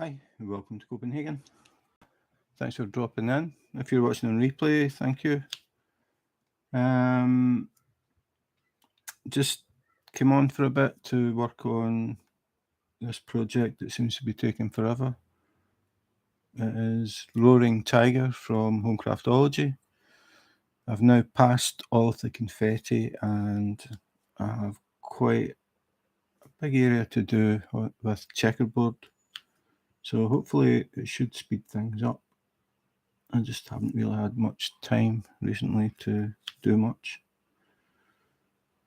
Hi, and welcome to Copenhagen. Thanks for dropping in. If you're watching on replay, thank you. Just came on for a bit to work on this project that seems to be taking forever. It is Roaring Tiger from Home Craftology. I've now passed all of the confetti and I have quite a big area to do with checkerboard. So hopefully it should speed things up. I just haven't really had much time recently to do much.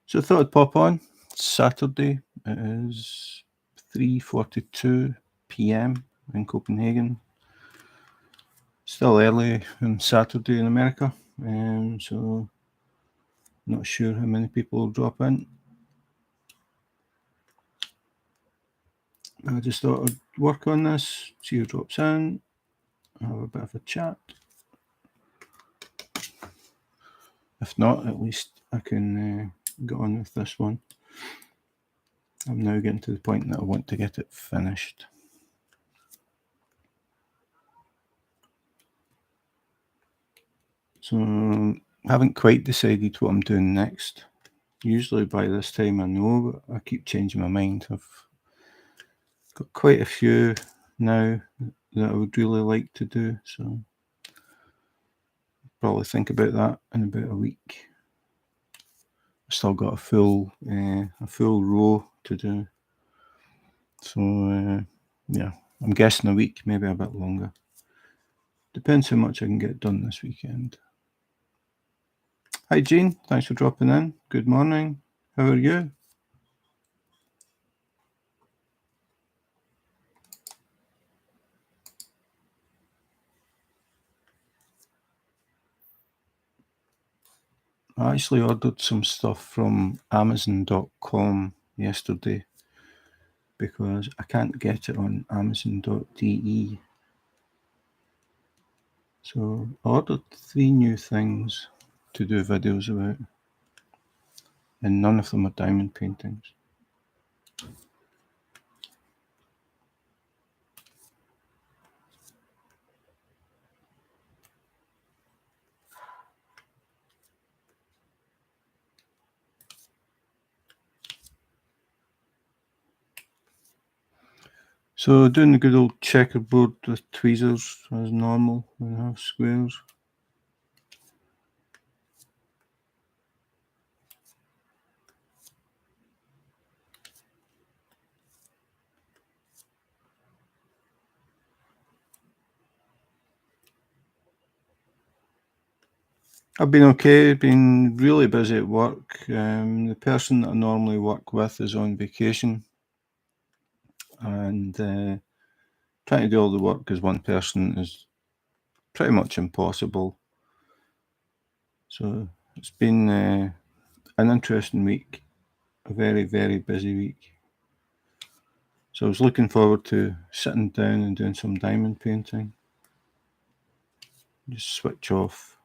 So I thought I'd pop on. It's Saturday. It is 3:42 p.m. in Copenhagen. Still early on Saturday in America, so not sure how many people will drop in. I just thought I'd work on this, see who drops in, have a bit of a chat. If not, at least I can get on with this one. I'm now getting to the point that I want to get it finished. So I haven't quite decided what I'm doing next. Usually by this time I know, but I keep changing my mind. I've got quite a few now that I would really like to do, so probably think about that in about a week. I've still got a full row to do, so yeah, I'm guessing a week, maybe a bit longer. Depends how much I can get done this weekend. Hi Jean, thanks for dropping in. Good morning. How are you? I actually ordered some stuff from Amazon.com yesterday because I can't get it on Amazon.de. So I ordered 3 new things to do videos about, and none of them are diamond paintings. So doing the good old checkerboard with tweezers as normal, and half squares. I've been okay, been really busy at work. The person that I normally work with is on vacation, and trying to do all the work as one person is pretty much impossible. So it's been an interesting week, a very, very busy week. So I was looking forward to sitting down and doing some diamond painting. Just switch off.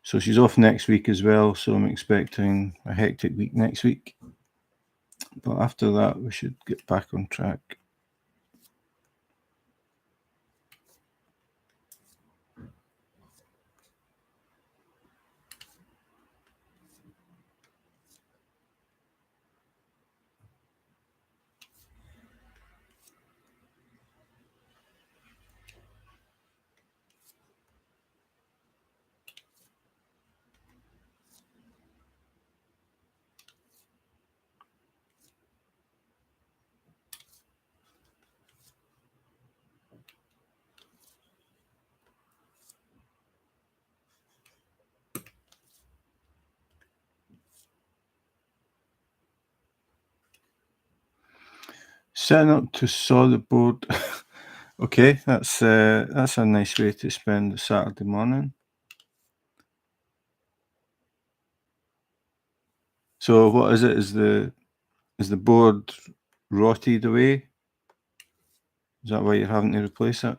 So she's off next week as well, so I'm expecting a hectic week next week. But after that, we should get back on track. Setting up to saw the board. Okay, that's a nice way to spend a Saturday morning. So what is it? Is the board rotted away? Is that why you're having to replace it?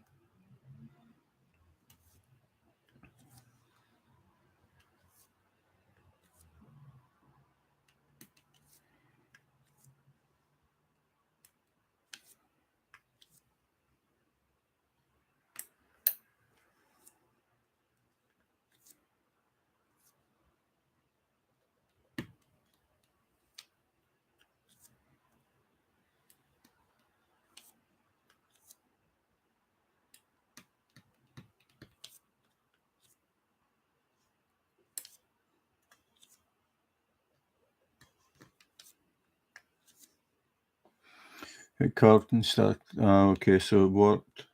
It curved and stuck. Oh, okay, so it worked.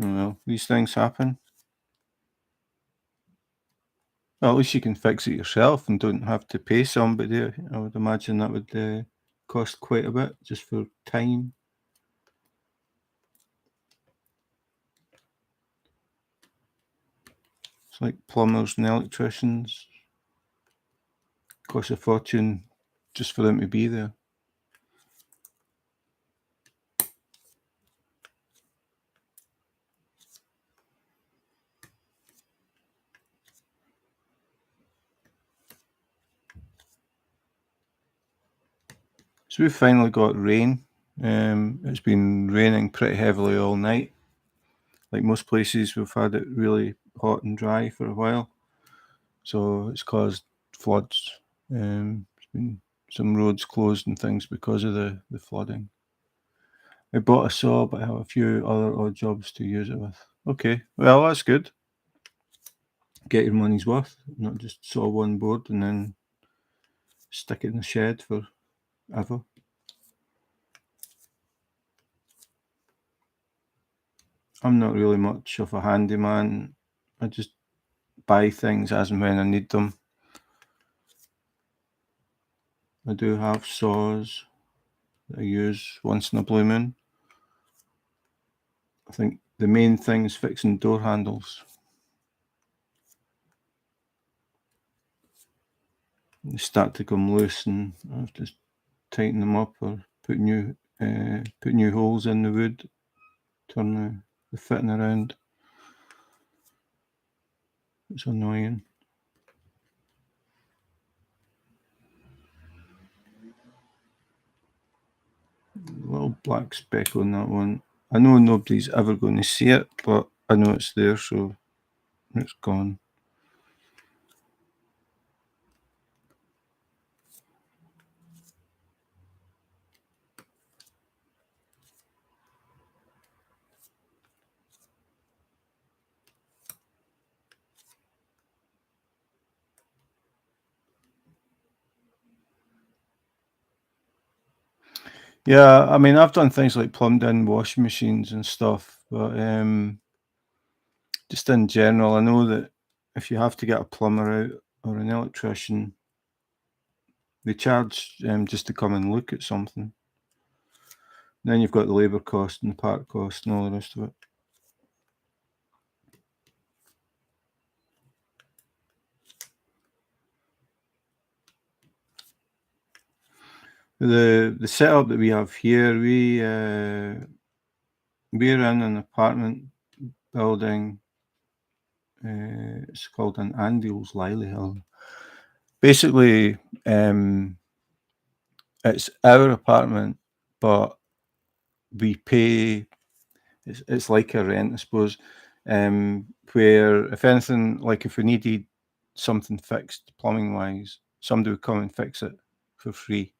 Oh, well, these things happen. Well, at least you can fix it yourself and don't have to pay somebody. I would imagine that would cost quite a bit just for time. It's like plumbers and electricians. Costs a fortune just for them to be there. So we've finally got rain. It's been raining pretty heavily all night. Like most places, we've had it really hot and dry for a while. So it's caused floods. There's been some roads closed and things because of the flooding. I bought a saw, but I have a few other odd jobs to use it with. Okay, well, that's good. Get your money's worth, not just saw one board and then stick it in the shed for ever. I'm not really much of a handyman. I just buy things as and when I need them. I do have saws that I use once in a blue moon. I think the main thing is fixing door handles. They start to come loose and I have to tighten them up or put new holes in the wood, turn the fitting around. It's annoying. A little black speck on that one. I know nobody's ever going to see it, but I know it's there, so it's gone. Yeah, I mean, I've done things like plumbed in washing machines and stuff, but just in general, I know that if you have to get a plumber out or an electrician, they charge just to come and look at something. Then you've got the labour cost and the part cost and all the rest of it. The setup that we have here, we're in an apartment building. It's called an Andals Lilyhill. Basically, it's our apartment, but we pay. It's like a rent, I suppose. Where if anything, like if we needed something fixed plumbing wise, somebody would come and fix it for free.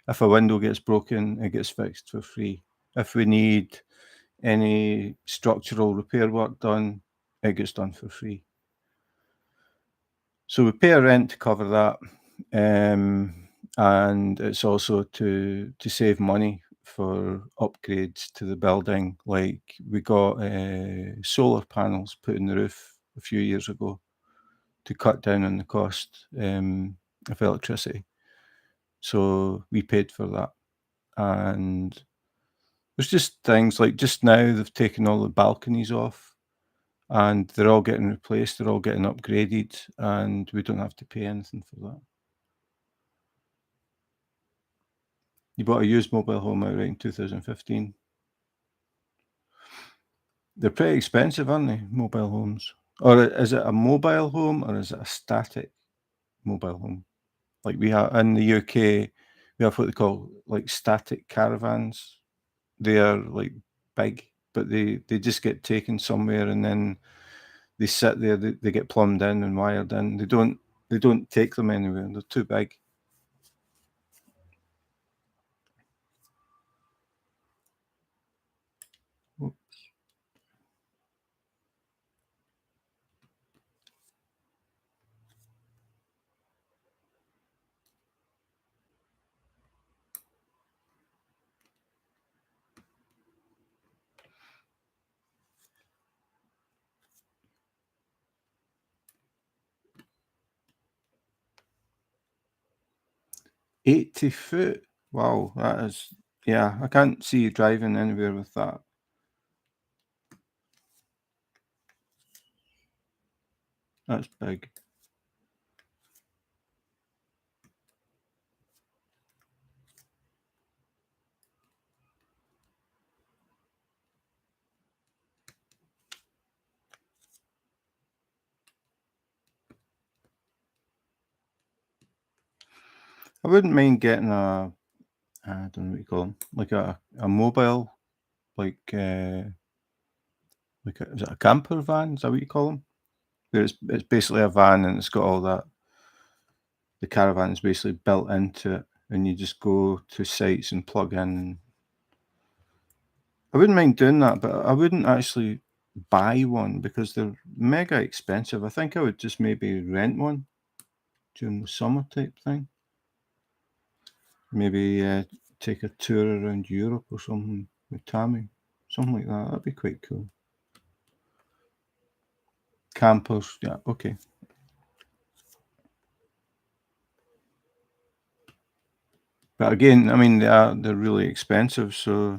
If a window gets broken, it gets fixed for free. If we need any structural repair work done, it gets done for free. So we pay a rent to cover that, and it's also to save money for upgrades to the building. Like we got solar panels put in the roof a few years ago to cut down on the cost of electricity. So we paid for that, and there's just things like just now they've taken all the balconies off and they're all getting replaced, they're all getting upgraded, and we don't have to pay anything for that. You bought a used mobile home outright in 2015. They're pretty expensive, aren't they, mobile homes? Or is it a mobile home or is it a static mobile home? Like we have in the UK, we have what they call like static caravans. They are like big, but they just get taken somewhere and then they sit there, they get plumbed in and wired in. They don't take them anywhere. They're too big. 80 foot. Wow, that is, yeah, I can't see you driving anywhere with that. That's big. I wouldn't mind getting I don't know what you call them, like a mobile, like is it a camper van? Is that what you call them? Where it's basically a van and it's got all that. The caravan is basically built into it, and you just go to sites and plug in. I wouldn't mind doing that, but I wouldn't actually buy one because they're mega expensive. I think I would just maybe rent one during the summer type thing. Maybe take a tour around Europe or something with Tammy. Something like that. That'd be quite cool. Campers, yeah, okay. But again, I mean, they're really expensive, so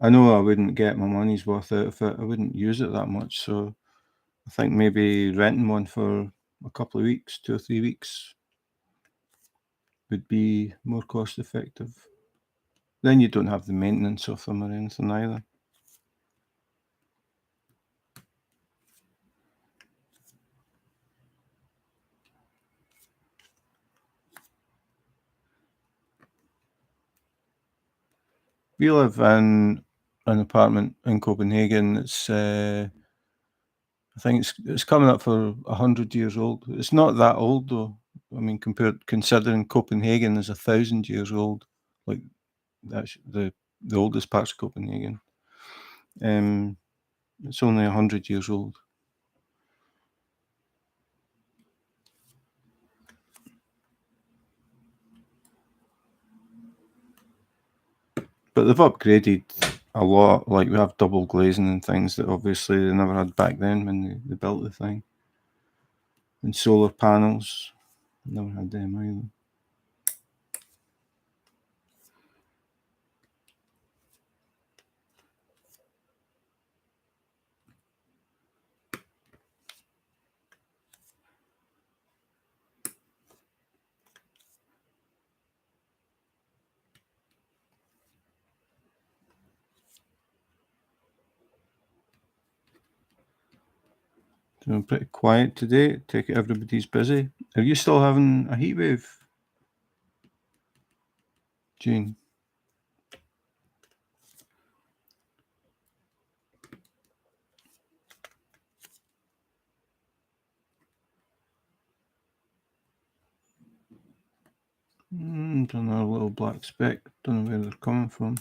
I know I wouldn't get my money's worth out of it. I wouldn't use it that much, so I think maybe renting one for a couple of weeks, 2 or 3 weeks, would be more cost effective. Then you don't have the maintenance of them or anything either. We live in an apartment in Copenhagen. It's I think it's coming up for 100 years old. It's not that old though. I mean, considering Copenhagen is 1,000 years old, like that's the oldest parts of Copenhagen. It's only 100 years old. But they've upgraded a lot. Like we have double glazing and things that obviously they never had back then when they built the thing. And solar panels, never had them either. So I'm pretty quiet today. Take it everybody's busy. Are you still having a heat wave, Jane? Don't know, a little black speck. Don't know where they're coming from.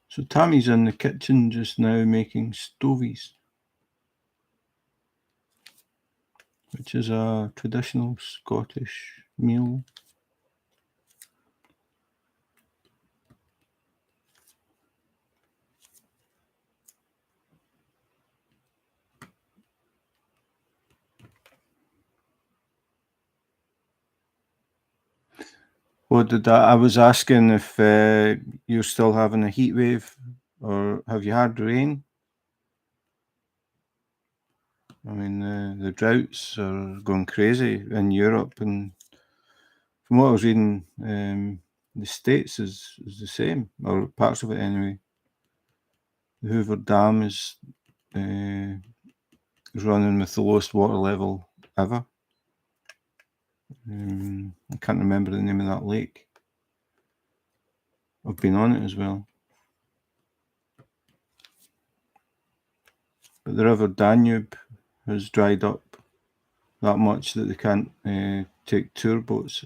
So Tammy's in the kitchen just now making stovies, which is a traditional Scottish meal. What did that? I was asking if you're still having a heat wave or have you had rain? I mean, the droughts are going crazy in Europe, and from what I was reading, the States is the same, or parts of it anyway. The Hoover Dam is running with the lowest water level ever. I can't remember the name of that lake. I've been on it as well. But the River Danube has dried up that much that they can't take tour boats.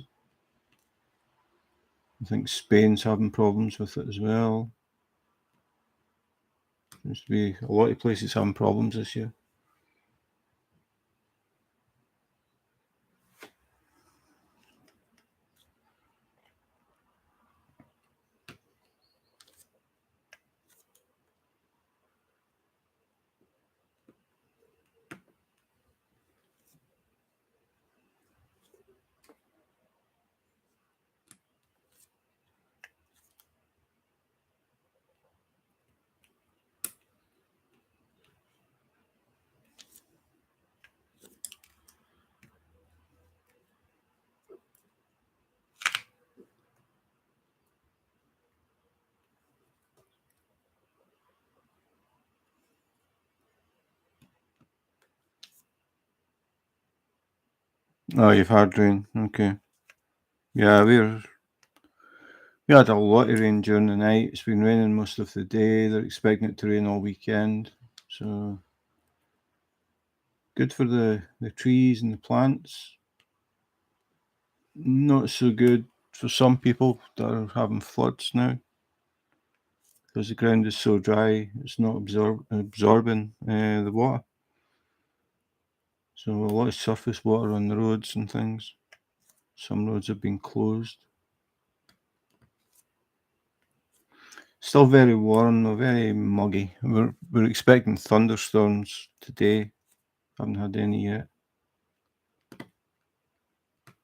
I think Spain's having problems with it as well. Seems to be a lot of places having problems this year. Oh, you've had rain. Okay. Yeah, we had a lot of rain during the night. It's been raining most of the day. They're expecting it to rain all weekend. So good for the trees and the plants. Not so good for some people that are having floods now, because the ground is so dry. It's not absorbing the water. So a lot of surface water on the roads and things. Some roads have been closed. Still very warm though, very muggy. We're expecting thunderstorms today. Haven't had any yet.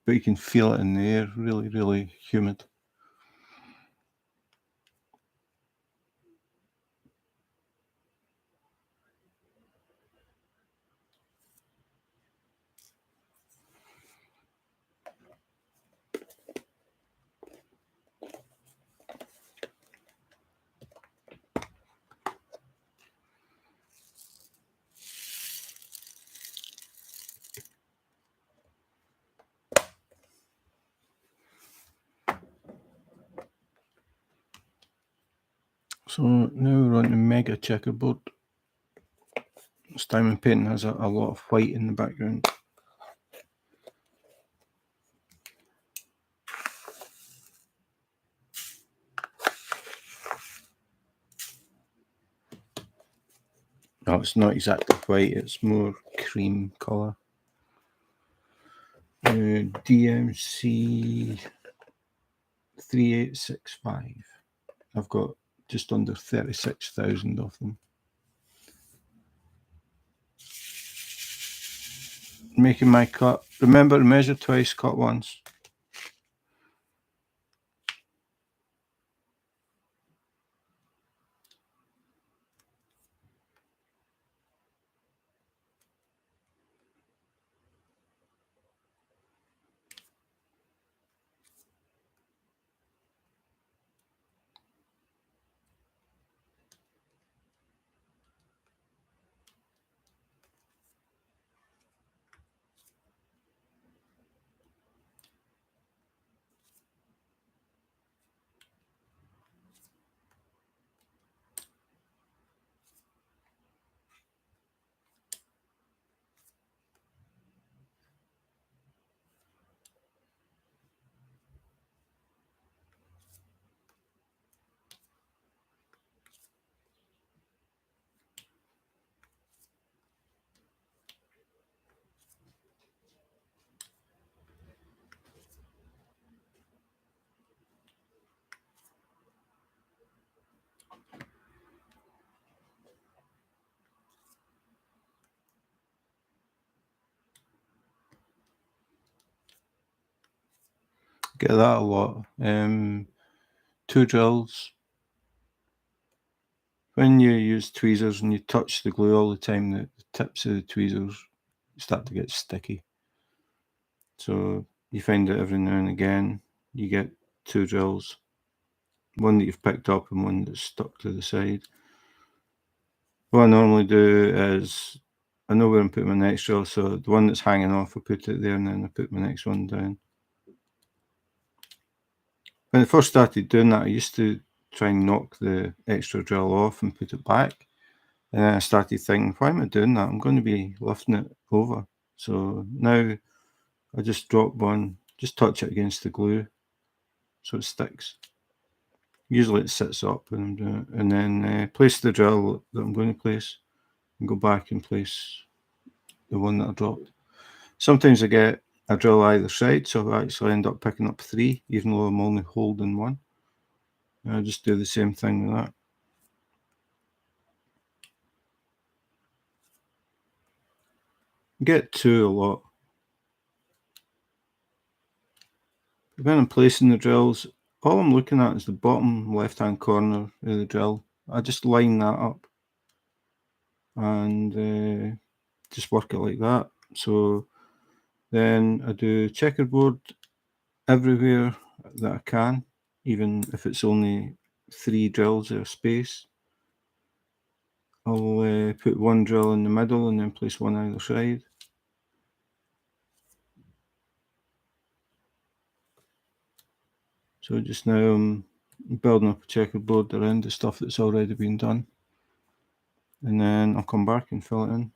But you can feel it in the air, really, really humid. So now we're on the mega checkerboard. This diamond painting has a lot of white in the background. No, it's not exactly white, it's more cream colour. DMC 3865. I've got just under 36,000 of them. Making my cut. Remember to measure twice, cut once. Get that a lot. 2 drills. When you use tweezers and you touch the glue all the time, the tips of the tweezers start to get sticky. So you find that every now and again you get 2 drills, one that you've picked up and one that's stuck to the side. What I normally do is, I know where I'm putting my next drill, so the one that's hanging off, I put it there and then I put my next one down. When I first started doing that, I used to try and knock the extra drill off and put it back. And then I started thinking, why am I doing that? I'm going to be lifting it over. So now I just drop one, just touch it against the glue so it sticks. Usually it sits up when I'm doing it, and then place the drill that I'm going to place, and go back and place the one that I dropped. Sometimes I get a drill either side, so I actually end up picking up 3, even though I'm only holding 1. And I just do the same thing with that. Get 2 a lot. When I'm placing the drills, all I'm looking at is the bottom left-hand corner of the drill. I just line that up and just work it like that. So then I do checkerboard everywhere that I can, even if it's only 3 drills or space. I'll put 1 drill in the middle and then place 1 either side. So just now I'm building up a checkerboard around the stuff that's already been done, and then I'll come back and fill it in.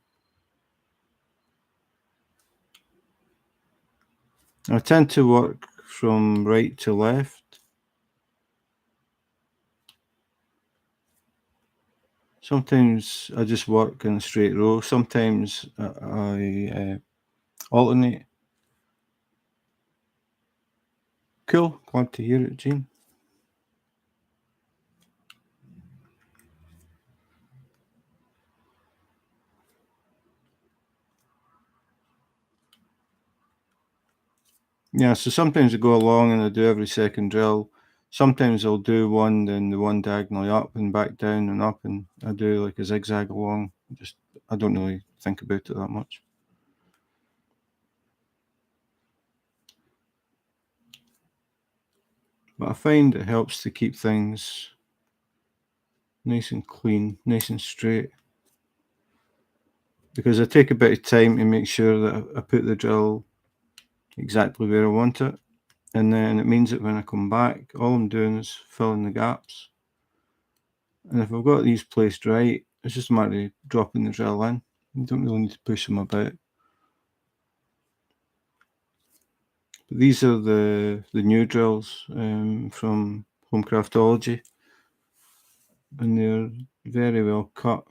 I tend to work from right to left. Sometimes I just work in a straight row. Sometimes I alternate. Cool, glad to hear it, Gene. Yeah, so sometimes I go along and I do every second drill. Sometimes I'll do one, then the one diagonally up and back down and up, and I do like a zigzag along. I don't really think about it that much. But I find it helps to keep things nice and clean, nice and straight. Because I take a bit of time to make sure that I put the drill exactly where I want it. And then it means that when I come back, all I'm doing is filling the gaps. And if I've got these placed right, it's just a matter of dropping the drill in. You don't really need to push them about. But these are the new drills from Home Craftology. And they're very well cut.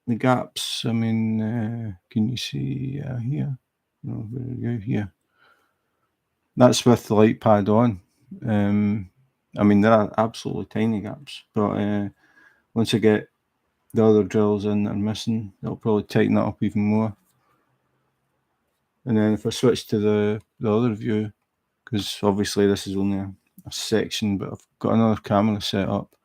The gaps, I mean, can you see here? No, where are you? Here. That's with the light pad on. I mean, there are absolutely tiny gaps, but once I get the other drills in that are missing, it'll probably tighten that up even more. And then if I switch to the other view, because obviously this is only a section, but I've got another camera set up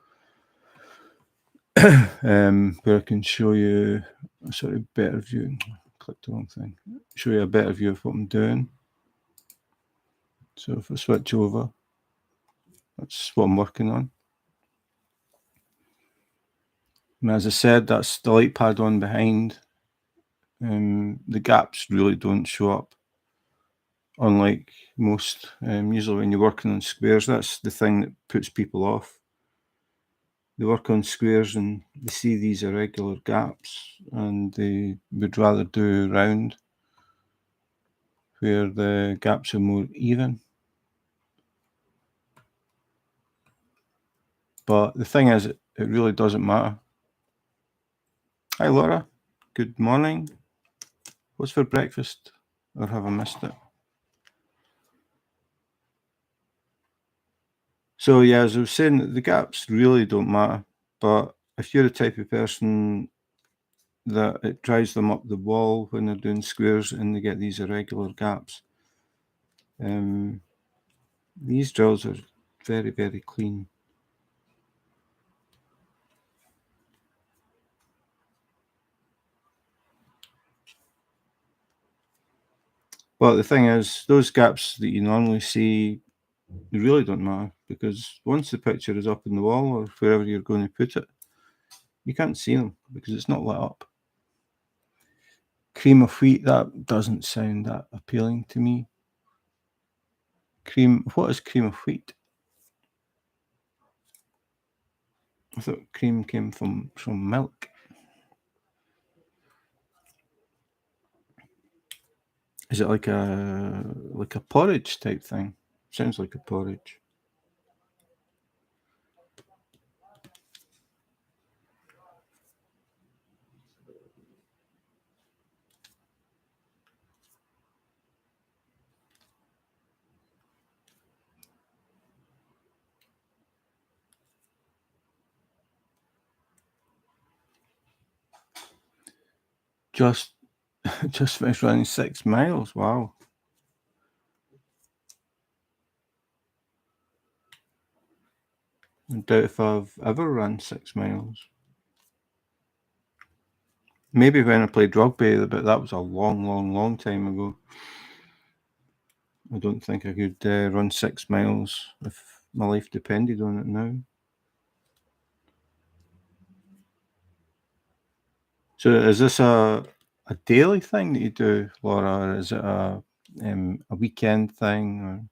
where I can show you a sort of better view. Clicked the wrong thing. Show you a better view of what I'm doing. So if I switch over, that's what I'm working on. And as I said, that's the light pad on behind. The gaps really don't show up, unlike most. Usually when you're working on squares, that's the thing that puts people off. They work on squares and they see these irregular gaps and they would rather do round where the gaps are more even. But the thing is, it really doesn't matter. Hi Laura, good morning. What's for breakfast? Or have I missed it? So yeah, as I was saying, the gaps really don't matter. But if you're the type of person that it drives them up the wall when they're doing squares and they get these irregular gaps, these drills are very, very clean. But the thing is, those gaps that you normally see, they really don't matter, because once the picture is up in the wall or wherever you're going to put it, you can't see them because it's not lit up. Cream of wheat, that doesn't sound that appealing to me. What is cream of wheat? I thought cream came from milk. Is it like a porridge type thing? Sounds like a porridge. Just finished running 6 miles. Wow. I doubt if I've ever run 6 miles. Maybe when I played rugby, but that was a long time ago. I don't think I could run 6 miles if my life depended on it now. So is this a daily thing that you do, Laura, or is it a weekend thing, or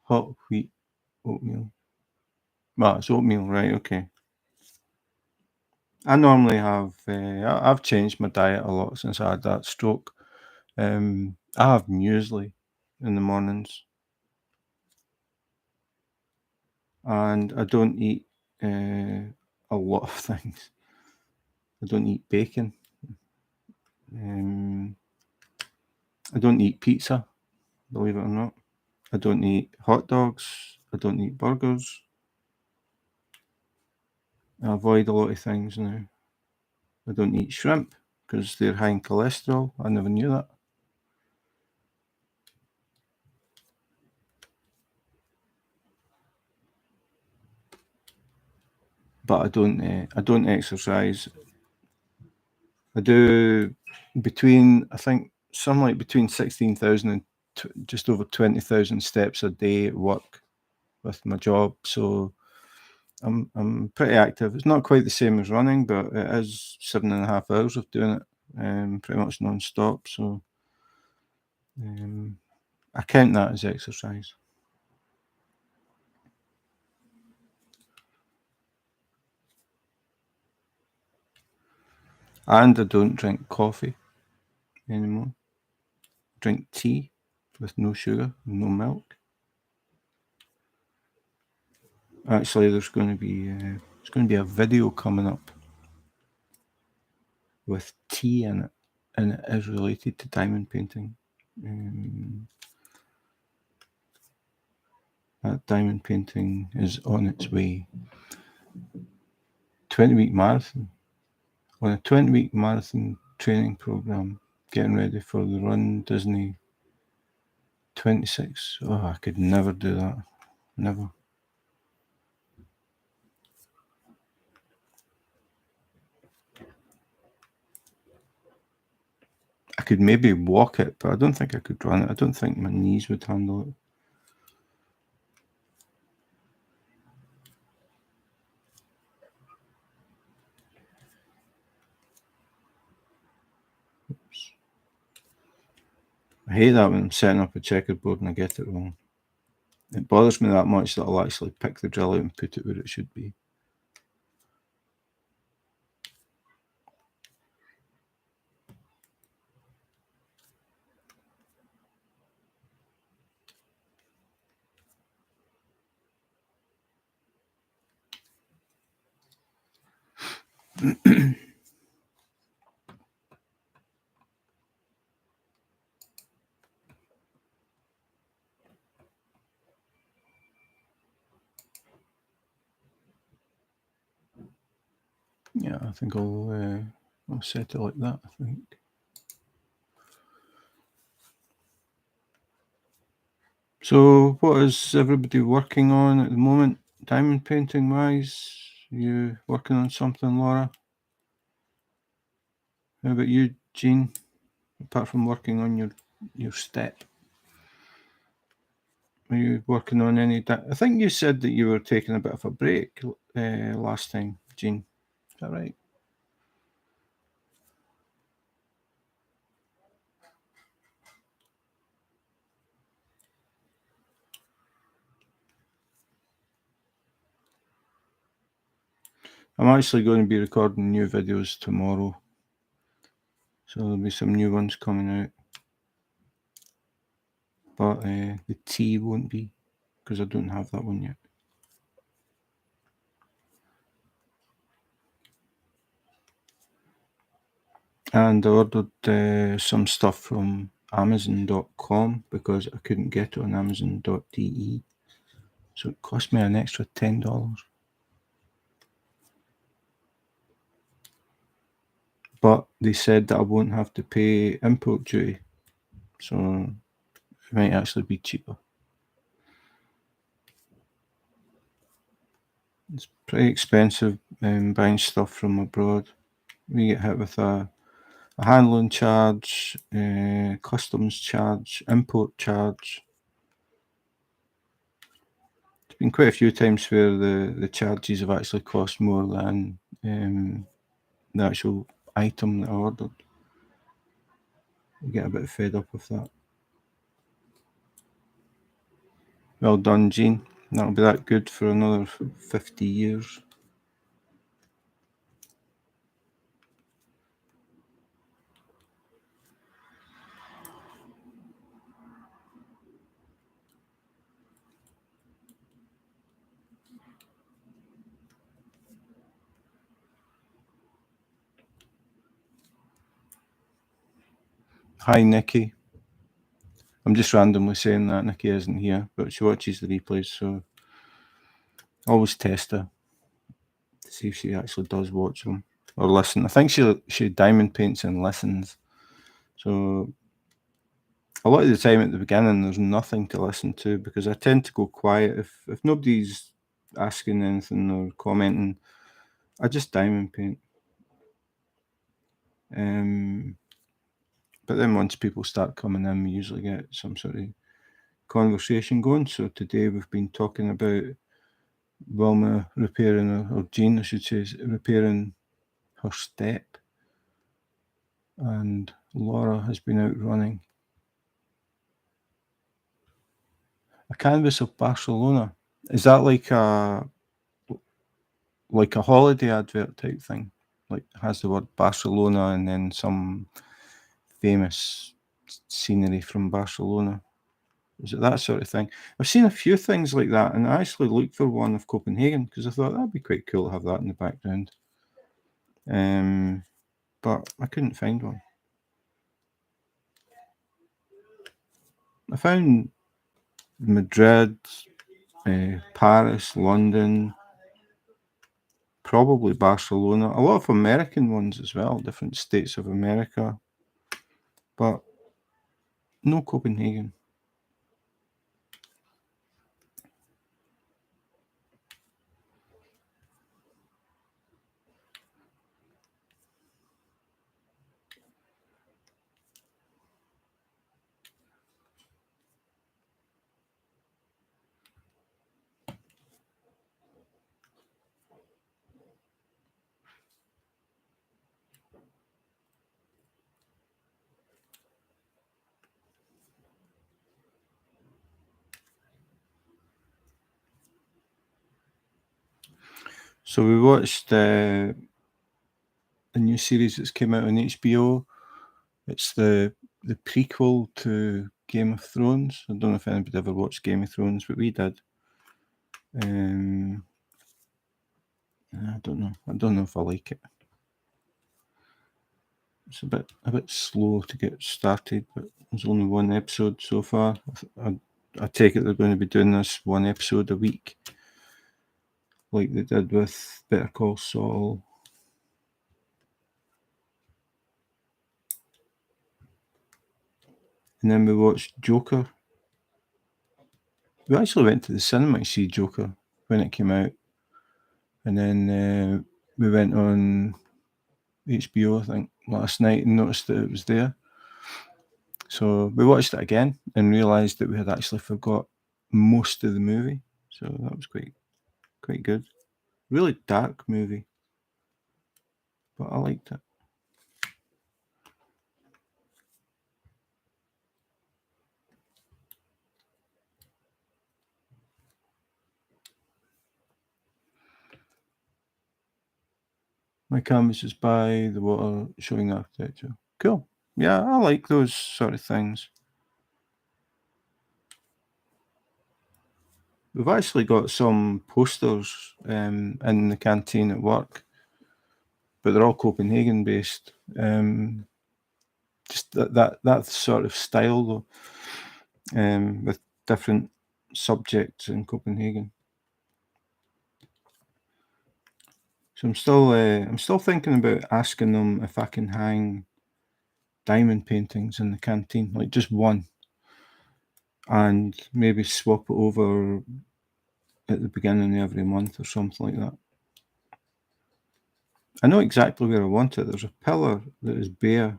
hot wheat oatmeal? Well, it's oatmeal, right? Okay. I normally have. I've changed my diet a lot since I had that stroke. I have muesli in the mornings, and I don't eat a lot of things. I don't eat bacon. I don't eat pizza, believe it or not. I don't eat hot dogs. I don't eat burgers. I avoid a lot of things now. I don't eat shrimp because they're high in cholesterol. I never knew that. But I don't exercise. I do I think something like between 16,000 and just over 20,000 steps a day at work with my job. So I'm pretty active. It's not quite the same as running, but it is 7.5 hours of doing it, pretty much non-stop. So I count that as exercise. And I don't drink coffee anymore. Drink tea with no sugar, no milk. Actually, there's going to be a video coming up with tea in it, and it is related to diamond painting. That diamond painting is on its way. 20-week marathon. On a 20-week marathon training program, getting ready for the Run Disney 26. Oh, I could never do that. Never. I could maybe walk it, but I don't think I could run it. I don't think my knees would handle it. Oops. I hate that when I'm setting up a checkerboard and I get it wrong. It bothers me that much that I'll actually pick the drill out and put it where it should be. Yeah, I think I'll set it like that, I think. So what is everybody working on at the moment, diamond painting wise? You working on something, Laura? How about you, Jean? Apart from working on your step, are you working on any? I think you said that you were taking a bit of a break last time, Jean. Is that right? I'm actually going to be recording new videos tomorrow, so there'll be some new ones coming out. But the tea won't be, because I don't have that one yet. And I ordered some stuff from Amazon.com because I couldn't get it on Amazon.de. So it cost me an extra $10. but they said that I won't have to pay import duty, so it might actually be cheaper. It's pretty expensive buying stuff from abroad. We get hit with a handling charge, customs charge, import charge. There's been quite a few times where the charges have actually cost more than the actual item that I ordered. I get a bit fed up with that. Well done, Jean. That'll be that good for another 50 years. Hi, Nikki. I'm just randomly saying that Nikki isn't here, but she watches the replays, so always test her to see if she actually does watch them or listen. I think she diamond paints and listens, so a lot of the time at the beginning there's nothing to listen to because I tend to go quiet if nobody's asking anything or commenting. I just diamond paint. But then once people start coming in, we usually get some sort of conversation going. So today we've been talking about Wilma repairing, or Jean, I should say, repairing her step, and Laura has been out running. A canvas of Barcelona. Is that like a holiday advert type thing? Like has the word Barcelona and then some famous scenery from Barcelona? Is it that sort of thing? I've seen a few things like that, and I actually looked for one of Copenhagen because I thought that'd be quite cool to have that in the background. But I couldn't find one. I found Madrid, Paris, London, probably Barcelona, a lot of American ones as well, different states of America, but no Copenhagen. So we watched a new series that's came out on HBO. It's the prequel to Game of Thrones. I don't know if anybody ever watched Game of Thrones, but we did. I don't know. I don't know if I like it. It's a bit slow to get started, but there's only one episode so far. I take it they're going to be doing this one episode a week, like they did with Better Call Saul. And then we watched Joker. We actually went to the cinema to see Joker when it came out. And then we went on HBO, I think, last night and noticed that it was there. So we watched it again and realised that we had actually forgot most of the movie. So that was quite good. Really dark movie, but I liked it. My canvas is by the water, showing architecture. Cool. Yeah, I like those sort of things. We've actually got some posters in the canteen at work, but they're all Copenhagen based. Just that sort of style though, with different subjects in Copenhagen. So I'm still thinking about asking them if I can hang diamond paintings in the canteen, like just one, and maybe swap it over at the beginning of every month or something like that. I know exactly where I want it. There's a pillar that is bare,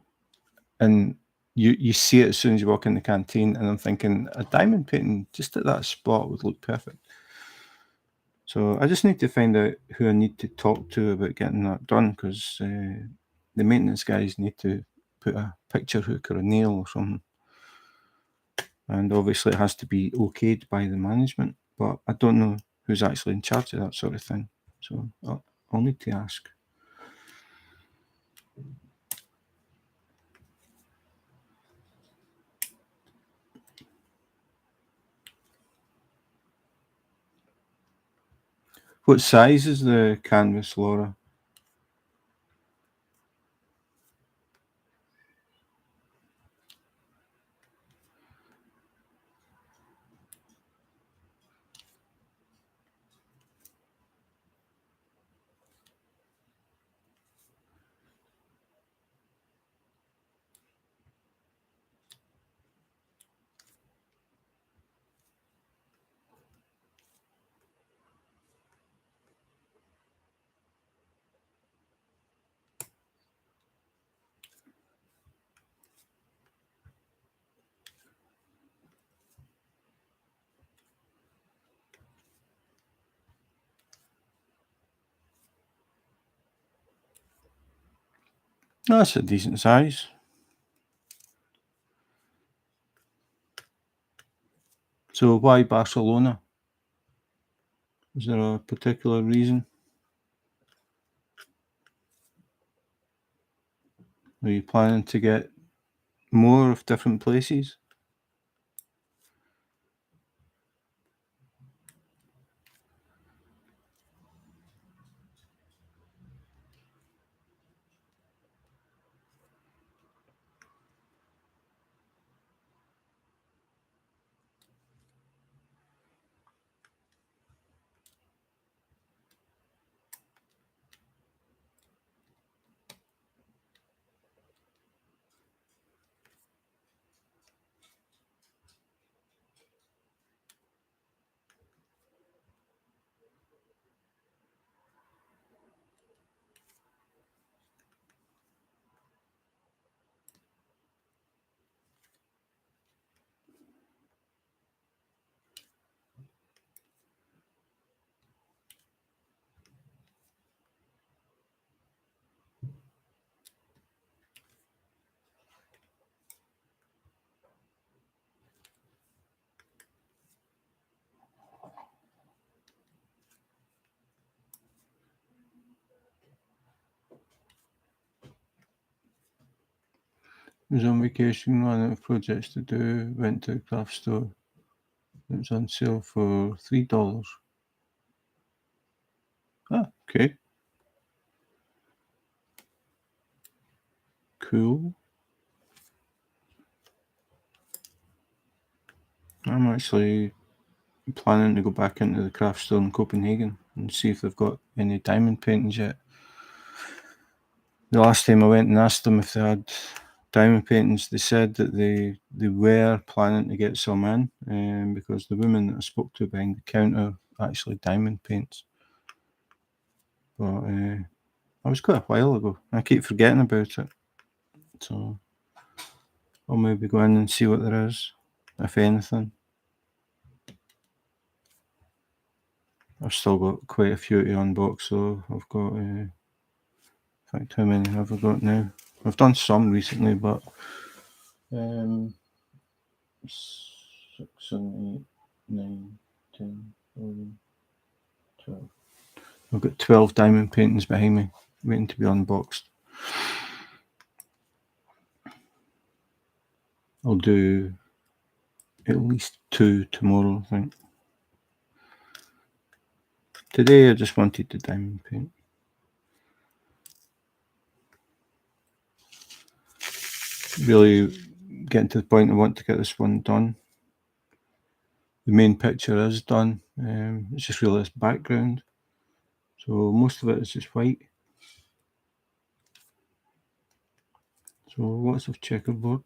and you see it as soon as you walk in the canteen, and I'm thinking a diamond painting just at that spot would look perfect. So I just need to find out who I need to talk to about getting that done, because the maintenance guys need to put a picture hook or a nail or something. And obviously it has to be okayed by the management, but I don't know who's actually in charge of that sort of thing. So I'll need to ask. What size is the canvas, Laura? That's a decent size. So why Barcelona? Is there a particular reason? Are you planning to get more of different places? Was on vacation, ran out of projects to do, went to a craft store. It was on sale for $3. Ah, okay. Cool. I'm actually planning to go back into the craft store in Copenhagen and see if they've got any diamond paintings yet. The last time I went and asked them if they had diamond paintings, they said that they were planning to get some in, because the woman that I spoke to behind the counter actually diamond paints. But that was quite a while ago. I keep forgetting about it. So I'll maybe go in and see what there is, if anything. I've still got quite a few to unbox, so I've got, in fact, how many have I got now? I've done some recently, but 6, 7, 8, 9, 10, 11, 12. I've got 12 diamond paintings behind me, waiting to be unboxed. I'll do at least 2 tomorrow, I think. Today I just wanted to diamond paint. Really getting to the point I want to get this one done. The main picture is done. It's just really this background. So most of it is just white. So lots of checkerboard.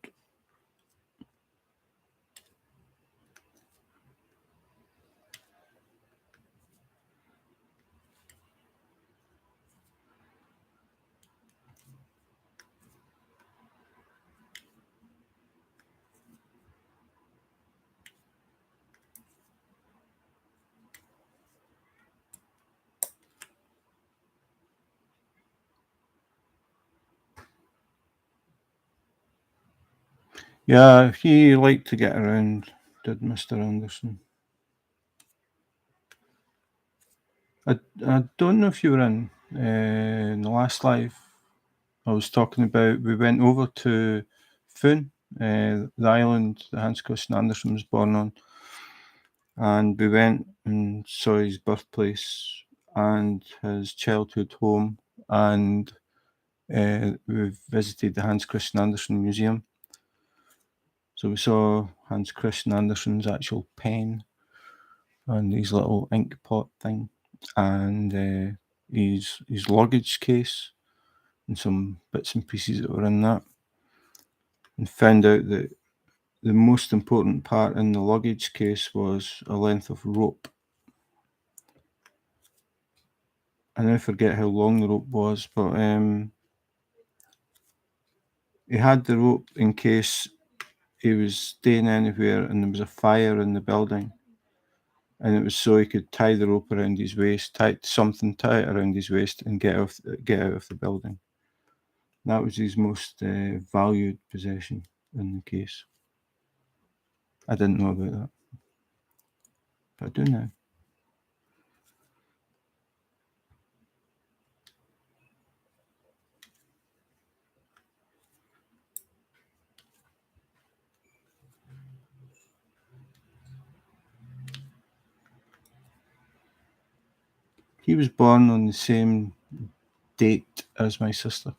Yeah, he liked to get around, did Mr. Anderson. I don't know if you were in the last live I was talking about. We went over to Foon, the island that Hans Christian Andersen was born on, and we went and saw his birthplace and his childhood home, and we visited the Hans Christian Andersen Museum. So we saw Hans Christian Andersen's actual pen and his little ink pot thing, and his luggage case and some bits and pieces that were in that, and found out that the most important part in the luggage case was a length of rope. I now forget how long the rope was, but he had the rope in case he was staying anywhere and there was a fire in the building, and it was so he could tie the rope around his waist, tie it around his waist, and get out of the building. That was his most valued possession in the case. I didn't know about that, but I do now. He was born on the same date as my sister,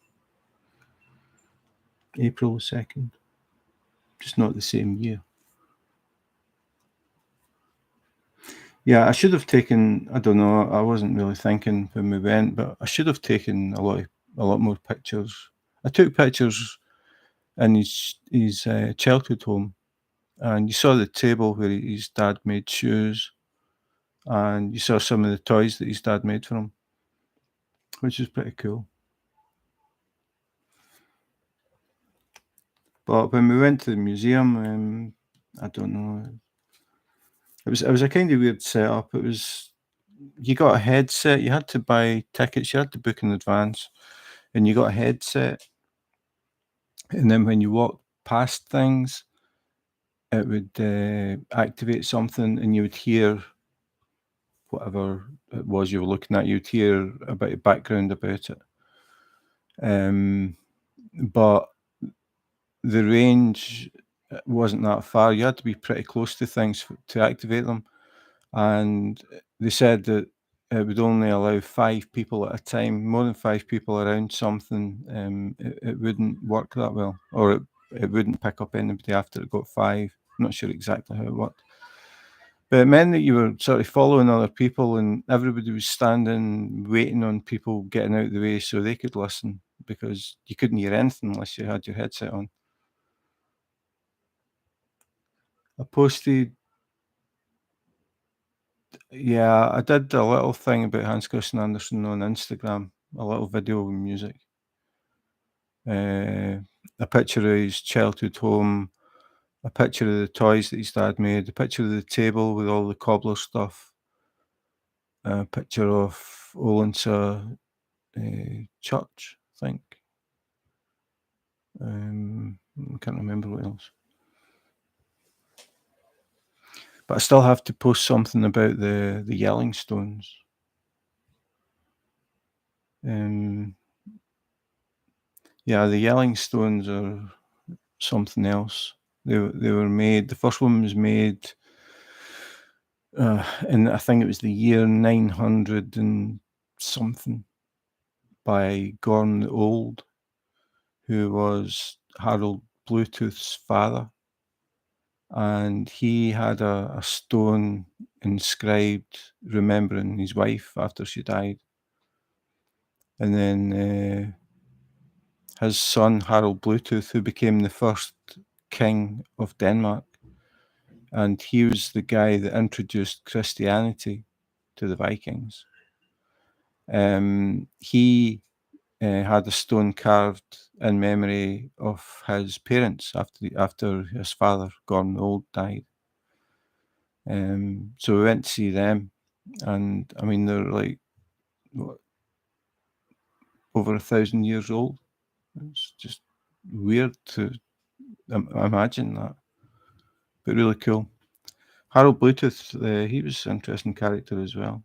April 2nd, just not the same year. Yeah, I should have taken, I don't know, I wasn't really thinking when we went, but I should have taken a lot more pictures. I took pictures in his childhood home, and you saw the table where his dad made shoes, and you saw some of the toys that his dad made for him, which is pretty cool. But when we went to the museum, I don't know, it was a kind of weird setup. It was, you got a headset, you had to buy tickets, you had to book in advance, and you got a headset, and then when you walked past things, it would activate something, and you would hear whatever it was you were looking at. You'd hear about the background about it. But the range wasn't that far. You had to be pretty close to things to activate them, and they said that it would only allow 5 people at a time. More than 5 people around something, it wouldn't work that well, or it wouldn't pick up anybody after it got 5. I'm not sure exactly how it worked. But it meant that you were sort of following other people, and everybody was standing, waiting on people getting out of the way so they could listen, because you couldn't hear anything unless you had your headset on. I posted, yeah, I did a little thing about Hans Christian Andersen on Instagram, a little video with music. A picture of his childhood home, a picture of the toys that his dad made, a picture of the table with all the cobbler stuff, a picture of Olensa church, I think. I can't remember what else. But I still have to post something about the Yelling Stones. Yeah, the Yelling Stones are something else. They were made. The first one was made in, I think it was the year 900 and something, by Gorm the Old, who was Harold Bluetooth's father, and he had a stone inscribed remembering his wife after she died. and then his son Harold Bluetooth, who became the first king of Denmark, and he was the guy that introduced Christianity to the Vikings. He had a stone carved in memory of his parents after his father, Gorm the Old, died. So we went to see them, and I mean they're like what, over 1,000 years old. It's just weird to imagine that, but really cool. Harold Bluetooth, he was an interesting character as well.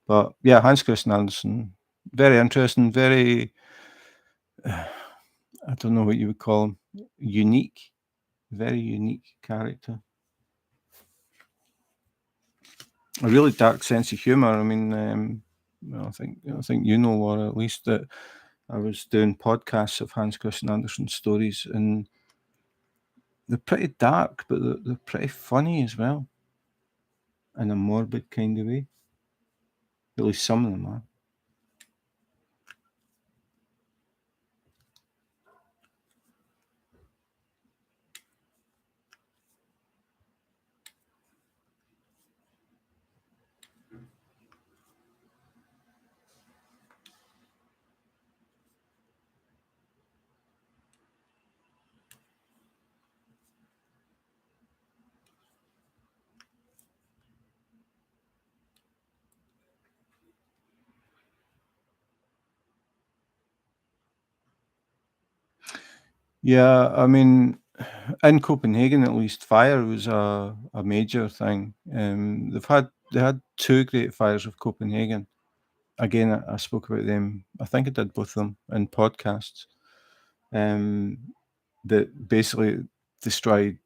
But yeah, Hans Christian Andersen, very interesting, very, I don't know what you would call him, unique, very unique character. A really dark sense of humour. I mean, I think you know, Laura, at least that I was doing podcasts of Hans Christian Andersen stories, and they're pretty dark, but they're pretty funny as well, in a morbid kind of way. At least some of them are. Yeah, I mean, in Copenhagen at least, fire was a major thing. They had two great fires of Copenhagen. Again, I spoke about them. I think I did both of them in podcasts. Um, that basically destroyed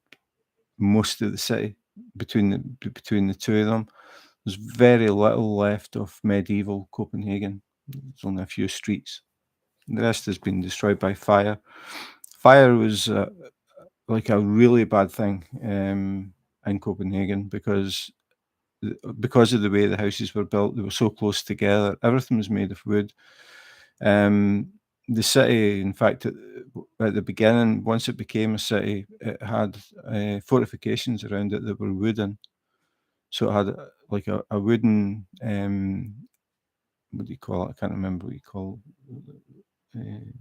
most of the city between the two of them. There's very little left of medieval Copenhagen. There's only a few streets. The rest has been destroyed by fire. Fire was like a really bad thing in Copenhagen because of the way the houses were built. They were so close together. Everything was made of wood. The city, in fact, at the beginning, once it became a city, it had fortifications around it that were wooden. So it had like a wooden, what do you call it? I can't remember what you call it.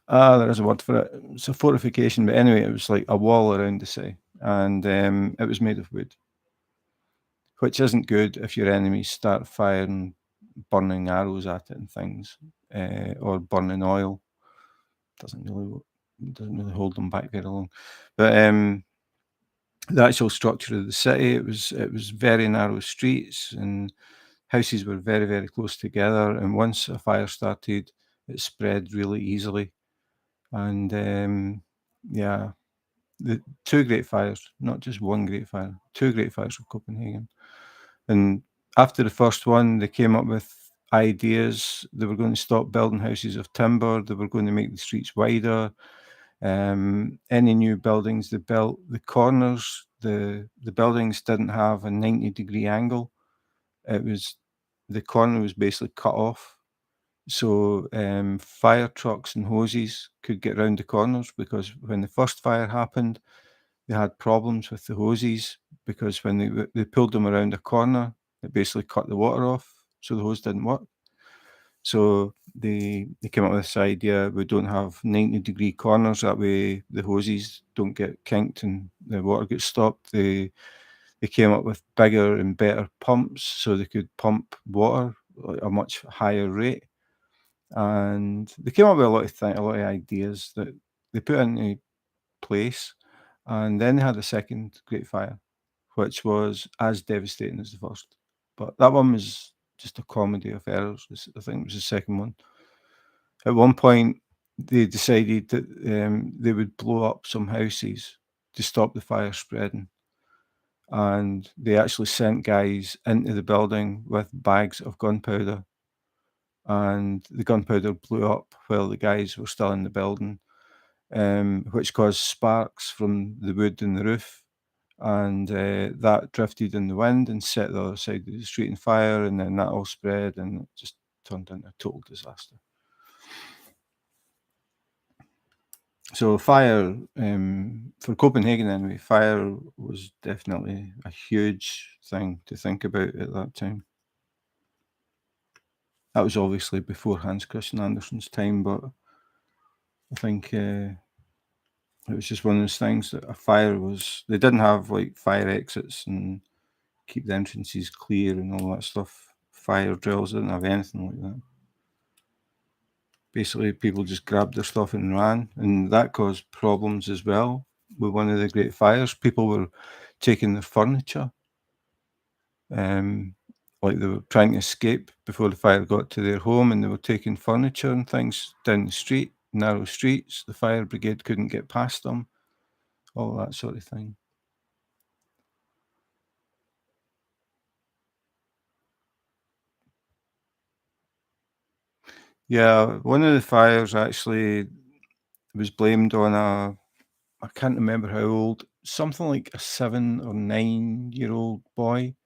There is a word for it. It's a fortification, but anyway, it was like a wall around the city, and it was made of wood, which isn't good if your enemies start firing burning arrows at it and things, or burning oil. Doesn't really hold them back very long. But the actual structure of the city, it was very narrow streets, and houses were very, very close together. And once a fire started, it spread really easily. And yeah, the two great fires, not just one great fire, two great fires of Copenhagen. And after the first one, they came up with ideas. They were going to stop building houses of timber. They were going to make the streets wider. Any new buildings they built, the corners, the buildings didn't have a 90-degree angle. The corner was basically cut off. So fire trucks and hoses could get round the corners, because when the first fire happened, they had problems with the hoses, because when they pulled them around a corner, it basically cut the water off, so the hose didn't work. So they came up with this idea: we don't have 90-degree corners, that way the hoses don't get kinked and the water gets stopped. They came up with bigger and better pumps, so they could pump water at a much higher rate. And they came up with a lot of ideas that they put into place. And then they had a second Great Fire, which was as devastating as the first. But that one was just a comedy of errors. I think it was the second one. At one point, they decided that they would blow up some houses to stop the fire spreading. And they actually sent guys into the building with bags of gunpowder. And the gunpowder blew up while the guys were still in the building, which caused sparks from the wood in the roof. and that drifted in the wind and set the other side of the street on fire, and then that all spread, and it just turned into a total disaster. So fire, for Copenhagen anyway, fire was definitely a huge thing to think about at that time. That was obviously before Hans Christian Andersen's time, but I think it was just one of those things that a fire was. They didn't have like fire exits and keep the entrances clear and all that stuff. Fire drills didn't have anything like that. Basically, people just grabbed their stuff and ran, and that caused problems as well. With one of the great fires, people were taking their furniture, like they were trying to escape before the fire got to their home, and they were taking furniture and things down the street, narrow streets. The fire brigade couldn't get past them, all that sort of thing. Yeah, one of the fires actually was blamed on I can't remember how old, something like a 7 or 9-year-old boy.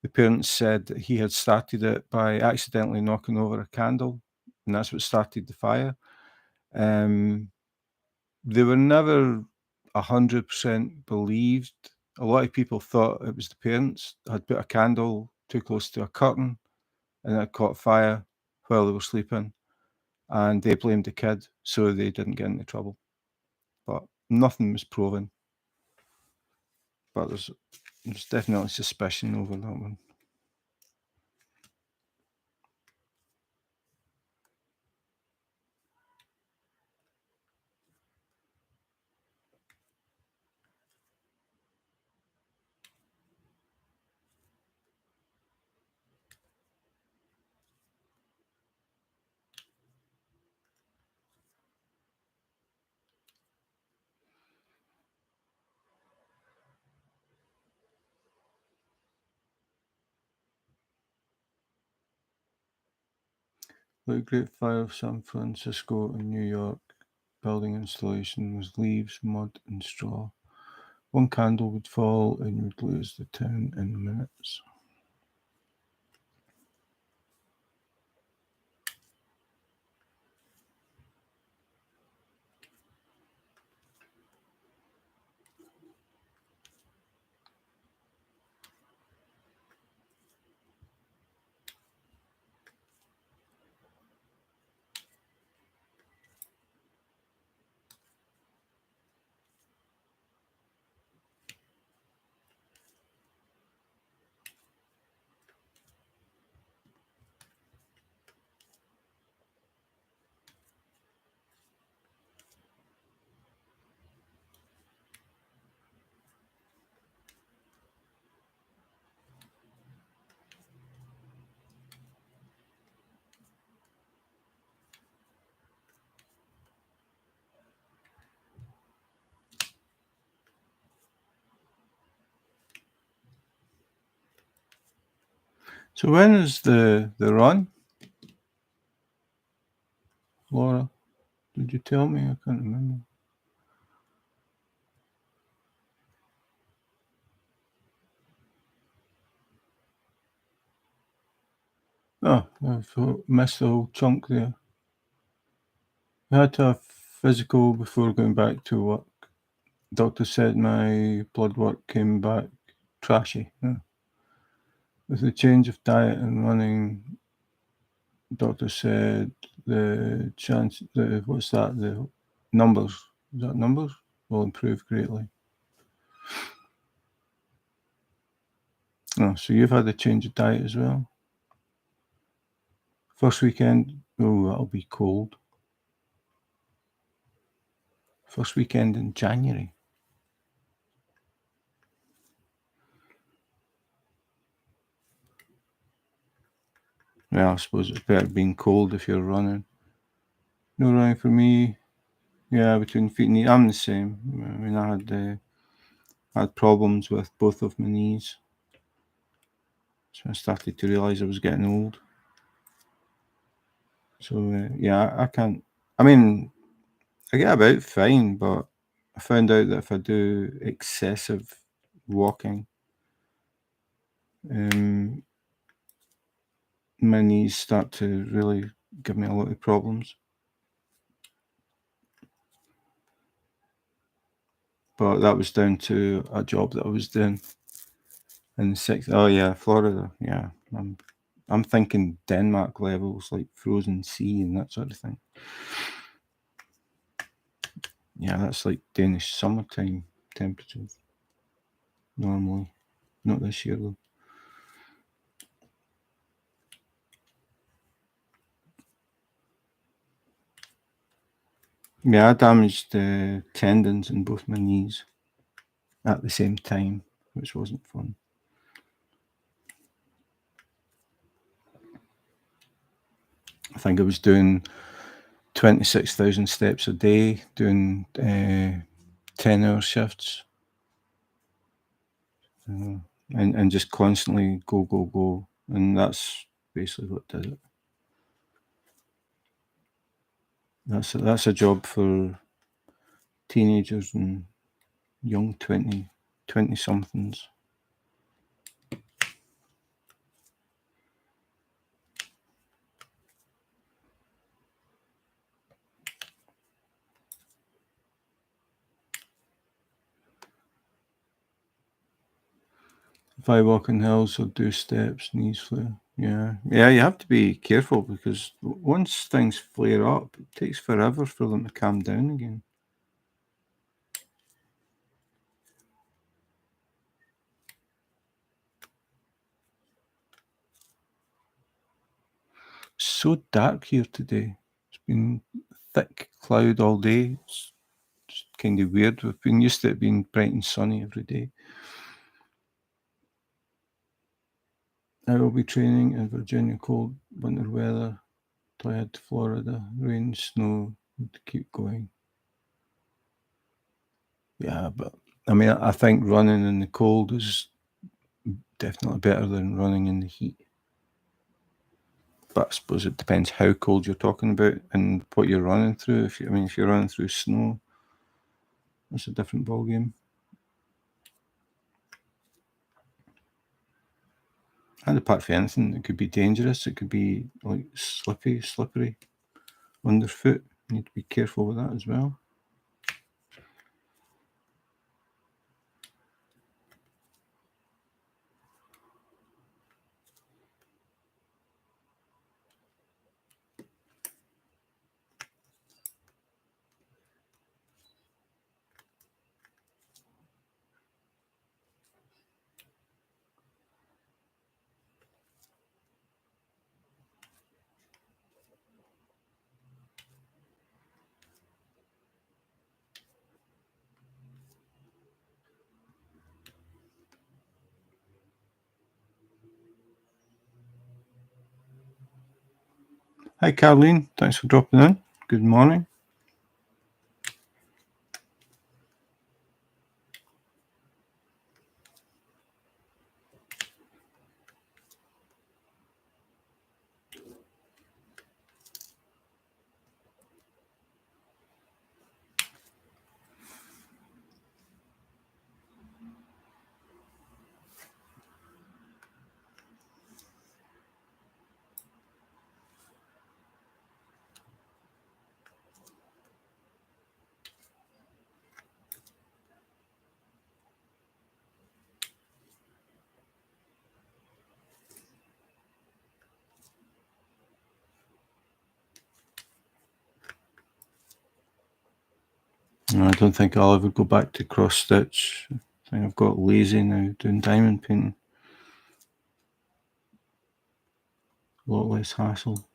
The parents said that he had started it by accidentally knocking over a candle, and that's what started the fire. They were never 100% believed. A lot of people thought it was the parents had put a candle too close to a curtain and it caught fire while they were sleeping, and they blamed the kid so they didn't get into trouble. But nothing was proven. But there's definitely suspicion over that one. The Great Fire of San Francisco and New York building installation was leaves, mud, and straw. One candle would fall and you would lose the town in minutes. So when is the run? Laura, did you tell me? I can't remember. Oh, I missed the whole chunk there. I had to have physical before going back to work. Doctor said my blood work came back trashy. With the change of diet and running, doctor said the chance, the numbers, is that numbers, will improve greatly. Oh, so you've had a change of diet as well? First weekend, oh, that'll be cold. First weekend in January. Well, I suppose it's better being cold if you're running. No running for me. Yeah, between feet and knee. I'm the same. I mean, I had problems with both of my knees. So I started to realise I was getting old. So yeah, I can't. I mean, I get about fine, but I found out that if I do excessive walking. My knees start to really give me a lot of problems. But that was down to a job that I was doing in the sixth. Oh yeah, Florida. Yeah, I'm thinking Denmark levels, like frozen sea and that sort of thing. Yeah, that's like Danish summertime temperatures normally. Not this year though. Yeah, I damaged the tendons in both my knees at the same time, which wasn't fun. I think I was doing 26,000 steps a day, doing 10-hour shifts, and just constantly go, and that's basically what did it. That's a job for teenagers and young 20 somethings. If I walk in hills or do steps, knees flare. Yeah, you have to be careful because once things flare up, it takes forever for them to calm down again. So dark here today. It's been thick cloud all day. It's just kind of weird. We've been used to it being bright and sunny every day. I will be training in Virginia, cold winter weather. Till I head to Florida, rain, snow, to keep going. Yeah, but I mean, I think running in the cold is definitely better than running in the heat. But I suppose it depends how cold you're talking about and what you're running through. If you're running through snow, that's a different ballgame. And apart from anything, it could be dangerous. It could be like slippery underfoot. You need to be careful with that as well. Hi, Caroline. Thanks for dropping in. Good morning. No, I don't think I'll ever go back to cross stitch. I think I've got lazy now doing diamond painting. A lot less hassle.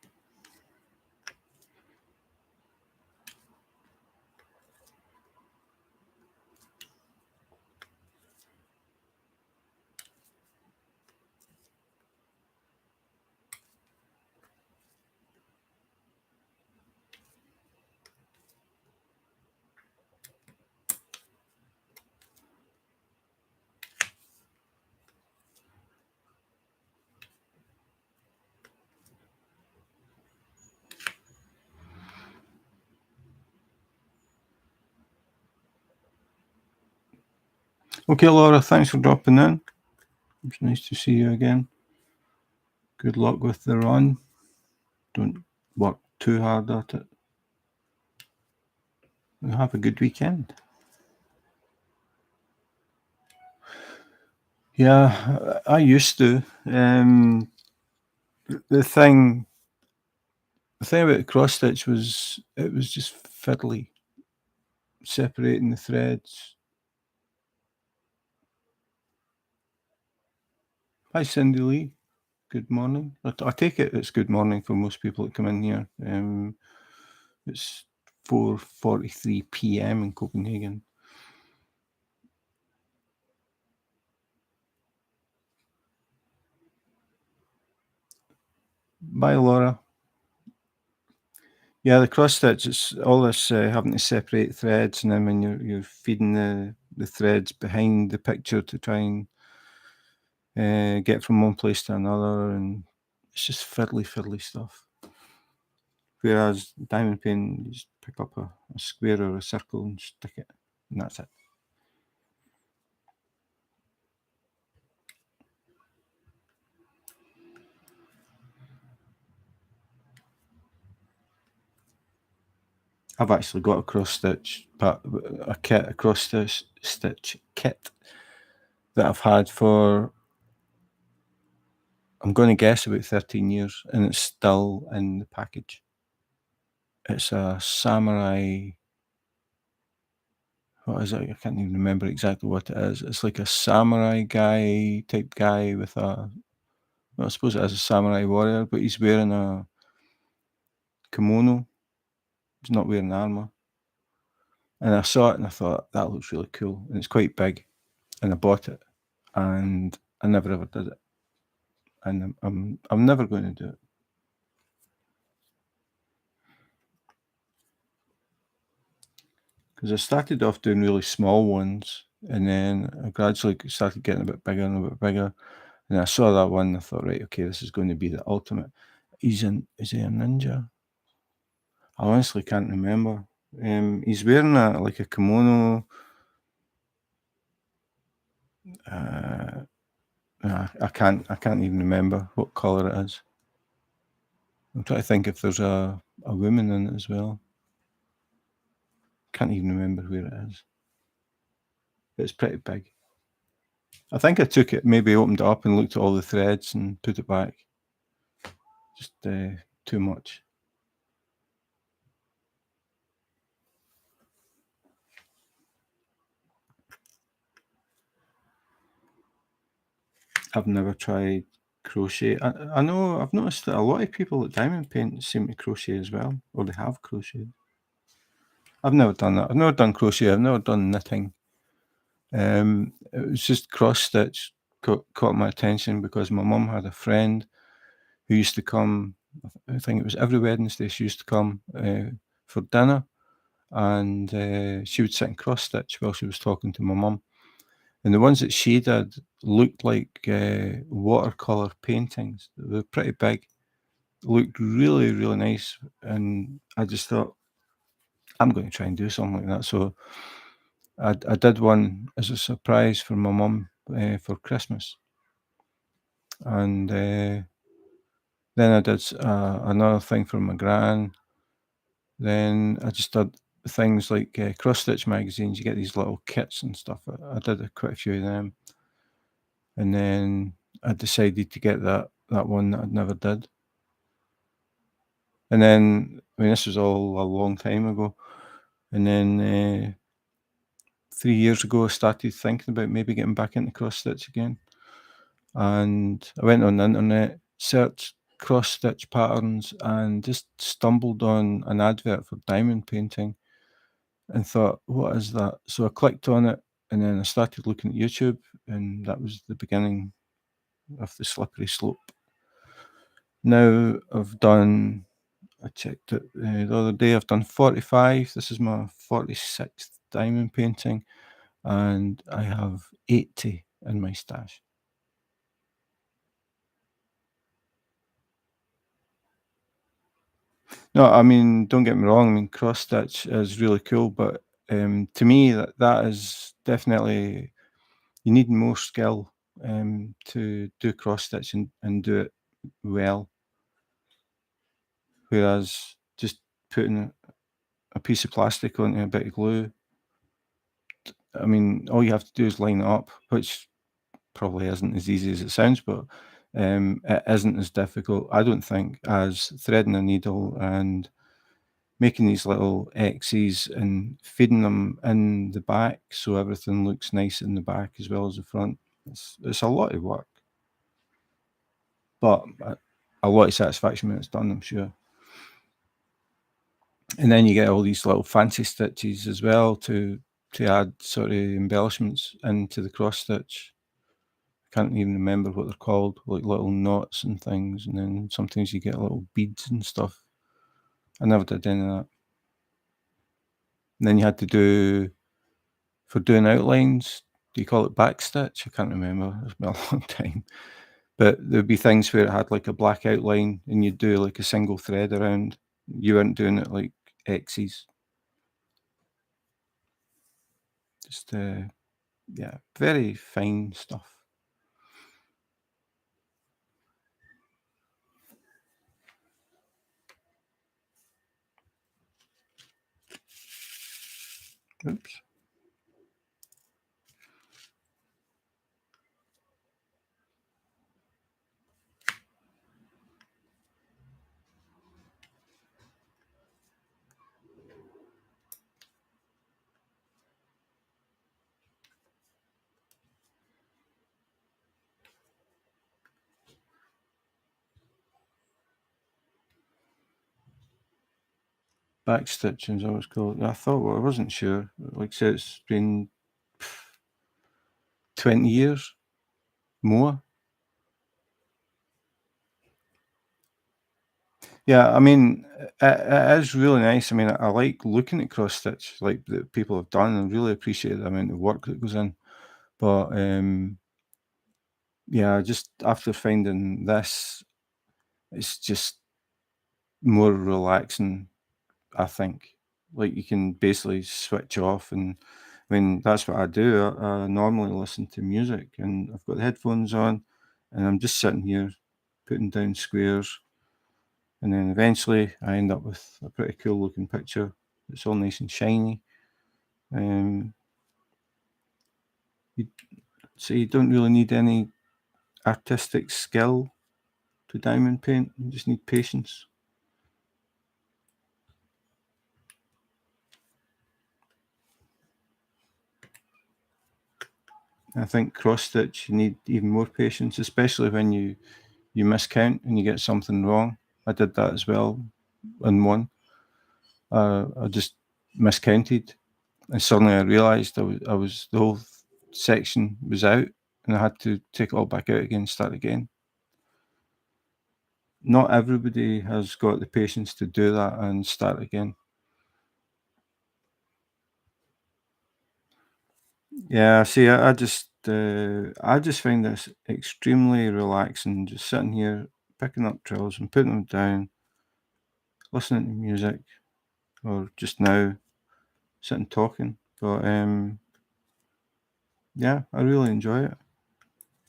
Okay, Laura, thanks for dropping in. It's nice to see you again. Good luck with the run. Don't work too hard at it. And have a good weekend. Yeah, I used to. The thing about the cross stitch was it was just fiddly, separating the threads. Hi, Cindy Lee. Good morning. I take it it's good morning for most people that come in here. It's 4:43 p.m. in Copenhagen. Bye, Laura. Yeah, the cross stitch, it's all this having to separate threads, and then when you're feeding the threads behind the picture to try and get from one place to another, and it's just fiddly stuff. Whereas diamond painting, you just pick up a square or a circle and stick it, and that's it. I've actually got a cross stitch a cross stitch kit that I've had for, I'm going to guess, about 13 years, and it's still in the package. It's a samurai. What is it? I can't even remember exactly what it is. It's like a samurai type guy with a, well, I suppose it is a samurai warrior, but he's wearing a kimono. He's not wearing armor. And I saw it and I thought, that looks really cool. And it's quite big. And I bought it. And I never ever did it. And I'm never going to do it. Because I started off doing really small ones. And then I gradually started getting a bit bigger and a bit bigger. And I saw that one and I thought, right, okay, this is going to be the ultimate. Is he a ninja? I honestly can't remember. He's wearing like a kimono. I can't even remember what colour it is. I'm trying to think if there's a woman in it as well. Can't even remember where it is. It's pretty big. I think I took it, maybe opened it up and looked at all the threads and put it back. Just too much. I've never tried crochet. I know I've noticed that a lot of people at diamond paint seem to crochet as well, or they have crocheted. I've never done that. I've never done crochet. I've never done knitting. It was just cross stitch caught my attention because my mum had a friend who used to come. I think it was every Wednesday she used to come for dinner, and she would sit and cross stitch while she was talking to my mum. And the ones that she did looked like watercolor paintings. They were pretty big, looked really, really nice, and I just thought, I'm going to try and do something like that. So I did one as a surprise for my mum for Christmas, and then I did another thing for my gran. Then I just did things like cross stitch magazines. You get these little kits and stuff. I did quite a few of them, and then I decided to get that one that I'd never did. And then, I mean, this was all a long time ago. And then 3 years ago, I started thinking about maybe getting back into cross stitch again. And I went on the internet, searched cross stitch patterns, and just stumbled on an advert for diamond painting and thought, what is that? So I clicked on it, and then I started looking at YouTube, and that was the beginning of the slippery slope. Now I checked it the other day, I've done 45. This is my 46th diamond painting, and I have 80 in my stash. No, I mean, don't get me wrong. I mean, cross stitch is really cool, but to me, that is definitely you need more skill to do cross stitch and do it well. Whereas just putting a piece of plastic onto a bit of glue, I mean, all you have to do is line it up, which probably isn't as easy as it sounds, but it isn't as difficult, I don't think, as threading a needle and making these little X's and feeding them in the back so everything looks nice in the back as well as the front. It's a lot of work, but a lot of satisfaction when it's done, I'm sure. And then you get all these little fancy stitches as well to add sort of embellishments into the cross stitch. I can't even remember what they're called, like little knots and things, and then sometimes you get little beads and stuff. I never did any of that. And then you had to do, for doing outlines, do you call it backstitch? I can't remember. It's been a long time. But there'd be things where it had like a black outline and you'd do like a single thread around. You weren't doing it like X's. Just, yeah, very fine stuff. Oops. Backstitching is always called. I thought, well, I wasn't sure. Like I said, it's been 20 years more. Yeah, I mean, it is really nice. I mean, I like looking at cross stitch like that people have done and really appreciate the amount of work that goes in. But yeah, just after finding this, it's just more relaxing, I think. Like you can basically switch off, and I mean that's what I do. I normally listen to music, and I've got the headphones on, and I'm just sitting here putting down squares, and then eventually I end up with a pretty cool looking picture. It's all nice and shiny. Um, you, so you don't really need any artistic skill to diamond paint. You just need patience. I think cross stitch you need even more patience, especially when you miscount and you get something wrong. I did that as well in one. I just miscounted, and suddenly I realised I was the whole section was out, and I had to take it all back out again, start again. Not everybody has got the patience to do that and start again. Yeah, see, I just find this extremely relaxing, just sitting here picking up drills and putting them down, listening to music, or just now sitting talking. But yeah, I really enjoy it.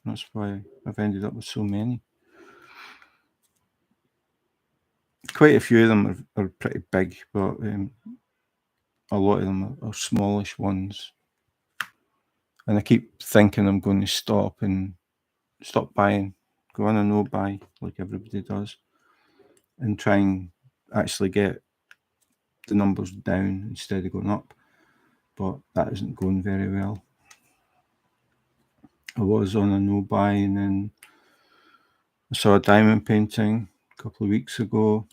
That's why I've ended up with so many. Quite a few of them are pretty big, but a lot of them are smallish ones. And I keep thinking I'm going to stop and stop buying, go on a no buy like everybody does, and try and actually get the numbers down instead of going up. But that isn't going very well. I was on a no buy, and then I saw a diamond painting a couple of weeks ago,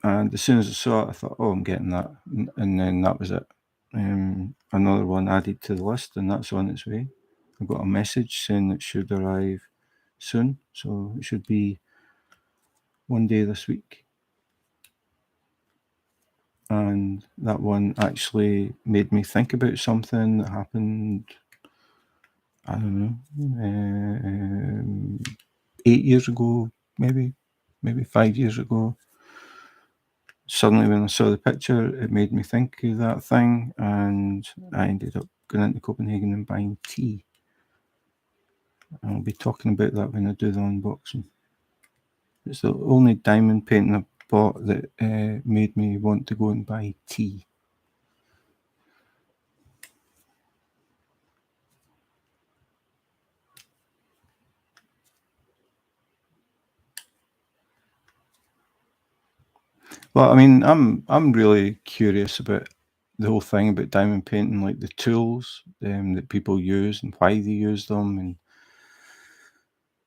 and as soon as I saw it, I thought, "Oh, I'm getting that," and then that was it. Another one added to the list, and that's on its way. I got a message saying it should arrive soon, so it should be one day this week. And that one actually made me think about something that happened, I don't know, 8 years ago, maybe 5 years ago. Suddenly, when I saw the picture, it made me think of that thing, and I ended up going into Copenhagen and buying tea. I'll be talking about that when I do the unboxing. It's the only diamond painting I bought that made me want to go and buy tea. Well, I mean, I'm really curious about the whole thing about diamond painting, like the tools that people use and why they use them, and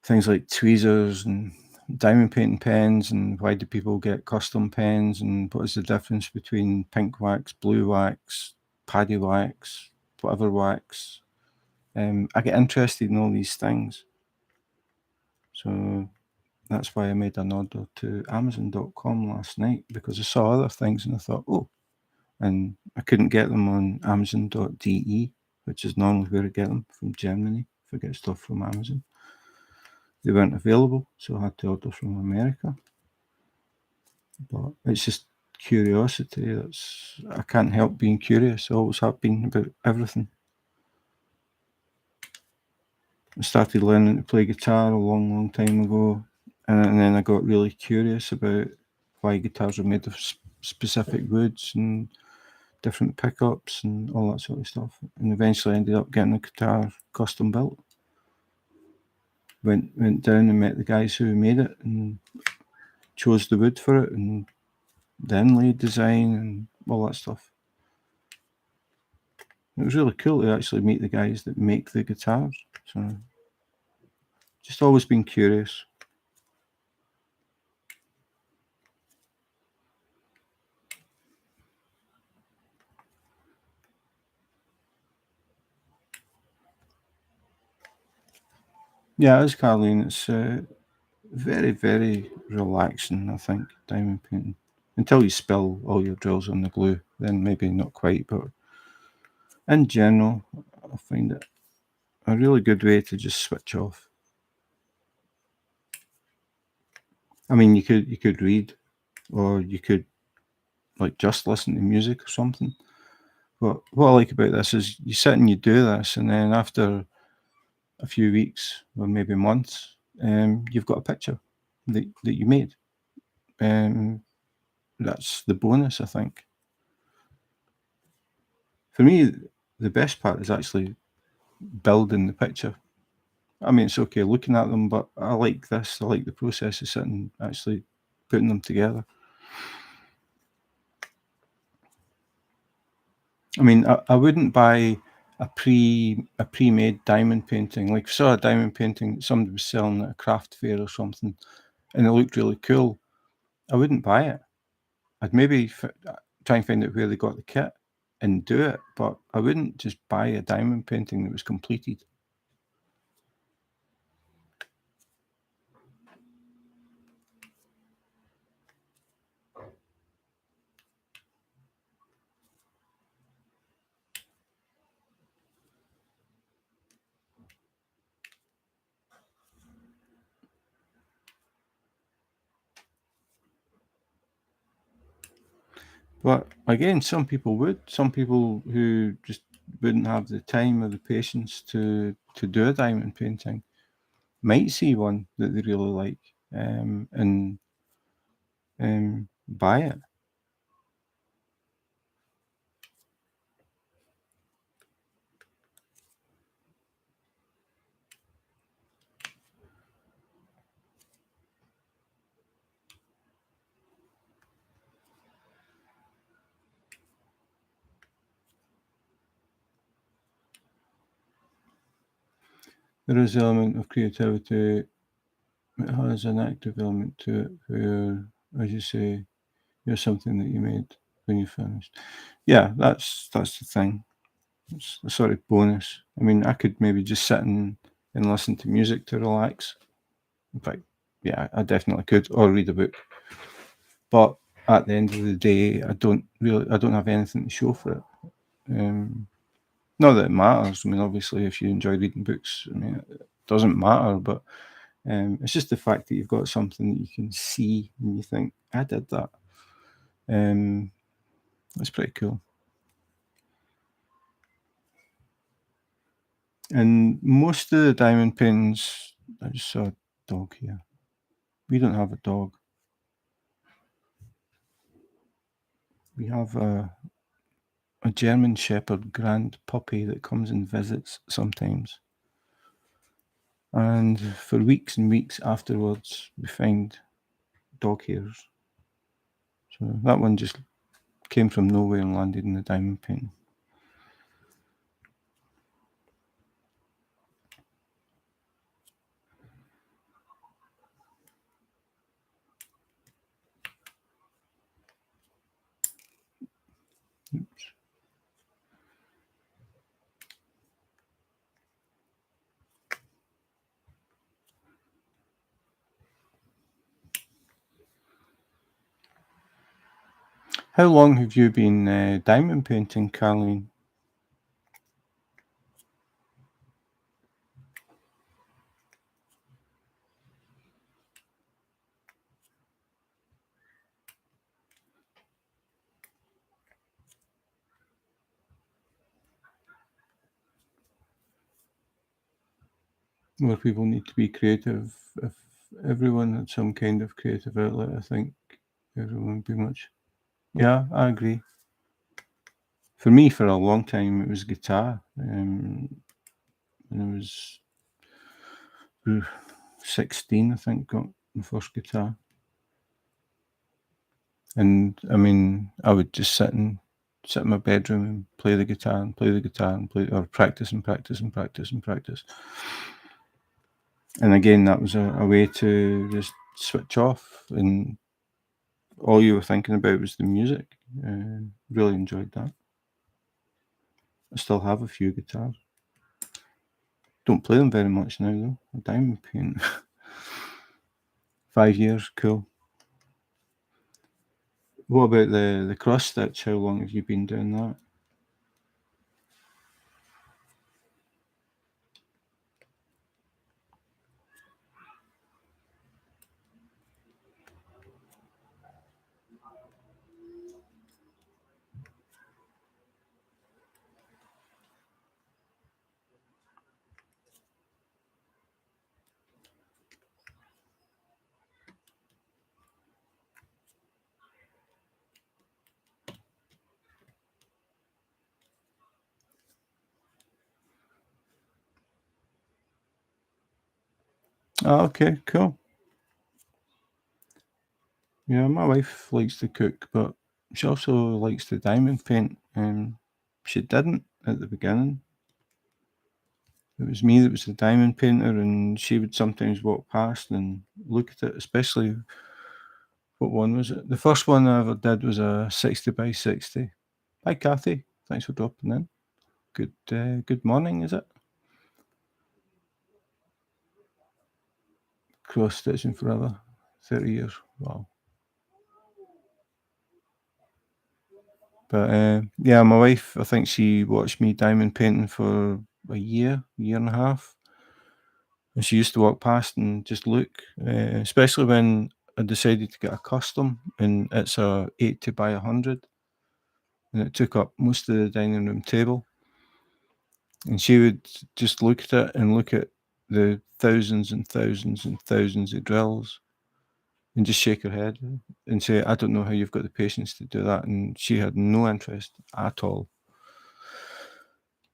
things like tweezers and diamond painting pens, and why do people get custom pens, and what is the difference between pink wax, blue wax, paddy wax, whatever wax. I get interested in all these things. So that's why I made an order to Amazon.com last night, because I saw other things and I thought, oh, and I couldn't get them on Amazon.de, which is normally where I get them from Germany if I get stuff from Amazon. They weren't available, so I had to order from America. But it's just curiosity. I can't help being curious. I always have been about everything. I started learning to play guitar a long, long time ago, and then I got really curious about why guitars are made of specific woods and different pickups and all that sort of stuff. And eventually ended up getting a guitar custom built. Went down and met the guys who made it and chose the wood for it and the inlay design and all that stuff. It was really cool to actually meet the guys that make the guitars. So just always been curious. Yeah, it's Carleen. It's very, very relaxing, I think, diamond painting. Until you spill all your drills on the glue, then maybe not quite, but in general, I find it a really good way to just switch off. I mean, you could read, or you could like just listen to music or something. But what I like about this is you sit and you do this, and then after a few weeks or maybe months, you've got a picture that you made. That's the bonus, I think. For me, the best part is actually building the picture. I mean, it's okay looking at them, but I like this. I like the process of sitting, actually putting them together. I mean, I wouldn't buy a pre-made diamond painting. Like, if I saw a diamond painting somebody was selling at a craft fair or something, and it looked really cool, I wouldn't buy it. I'd maybe try and find out where they got the kit and do it, but I wouldn't just buy a diamond painting that was completed. But again, some people would. Some people who just wouldn't have the time or the patience to do a diamond painting might see one that they really like, and buy it. There is an element of creativity. It has an active element to it where, as you say, here's something that you made when you finished. Yeah, that's the thing. It's a sort of bonus. I mean, I could maybe just sit and listen to music to relax. In fact, yeah, I definitely could, or read a book. But at the end of the day, I don't have anything to show for it. Not that it matters. I mean, obviously, if you enjoy reading books, I mean, it doesn't matter. But it's just the fact that you've got something that you can see and you think, I did that. That's pretty cool. And most of the diamond paintings, I just saw a dog here. We don't have a dog. We have a German Shepherd grand puppy that comes and visits sometimes. And for weeks and weeks afterwards, we find dog hairs. So that one just came from nowhere and landed in the diamond painting. Oops. How long have you been diamond painting, Caroline? Where people need to be creative. If everyone had some kind of creative outlet, I think everyone would be much. Yeah, I agree. For me, for a long time, it was guitar. When I was 16, I think, got my first guitar. And I mean, I would just sit in my bedroom and play the guitar and play the guitar and play, or practice and practice and practice and practice. And again, that was a way to just switch off, and all you were thinking about was the music. Really enjoyed that. I still have a few guitars. Don't play them very much now though. A diamond paint. 5 years, cool. What about the cross stitch? How long have you been doing that? Oh, okay, cool. Yeah, my wife likes to cook, but she also likes to diamond paint. She didn't at the beginning. It was me that was the diamond painter, and she would sometimes walk past and look at it, especially what one was it? The first one I ever did was a 60 by 60. Hi, Kathy. Thanks for dropping in. Good morning, is it? Cross stitching forever. 30 years. Wow. But yeah, my wife, I think she watched me diamond painting for a year and a half. And she used to walk past and just look, especially when I decided to get a custom, and it's a 80 by 100. And it took up most of the dining room table. And she would just look at it and look at the thousands and thousands and thousands of drills and just shake her head and say, I don't know how you've got the patience to do that. And she had no interest at all.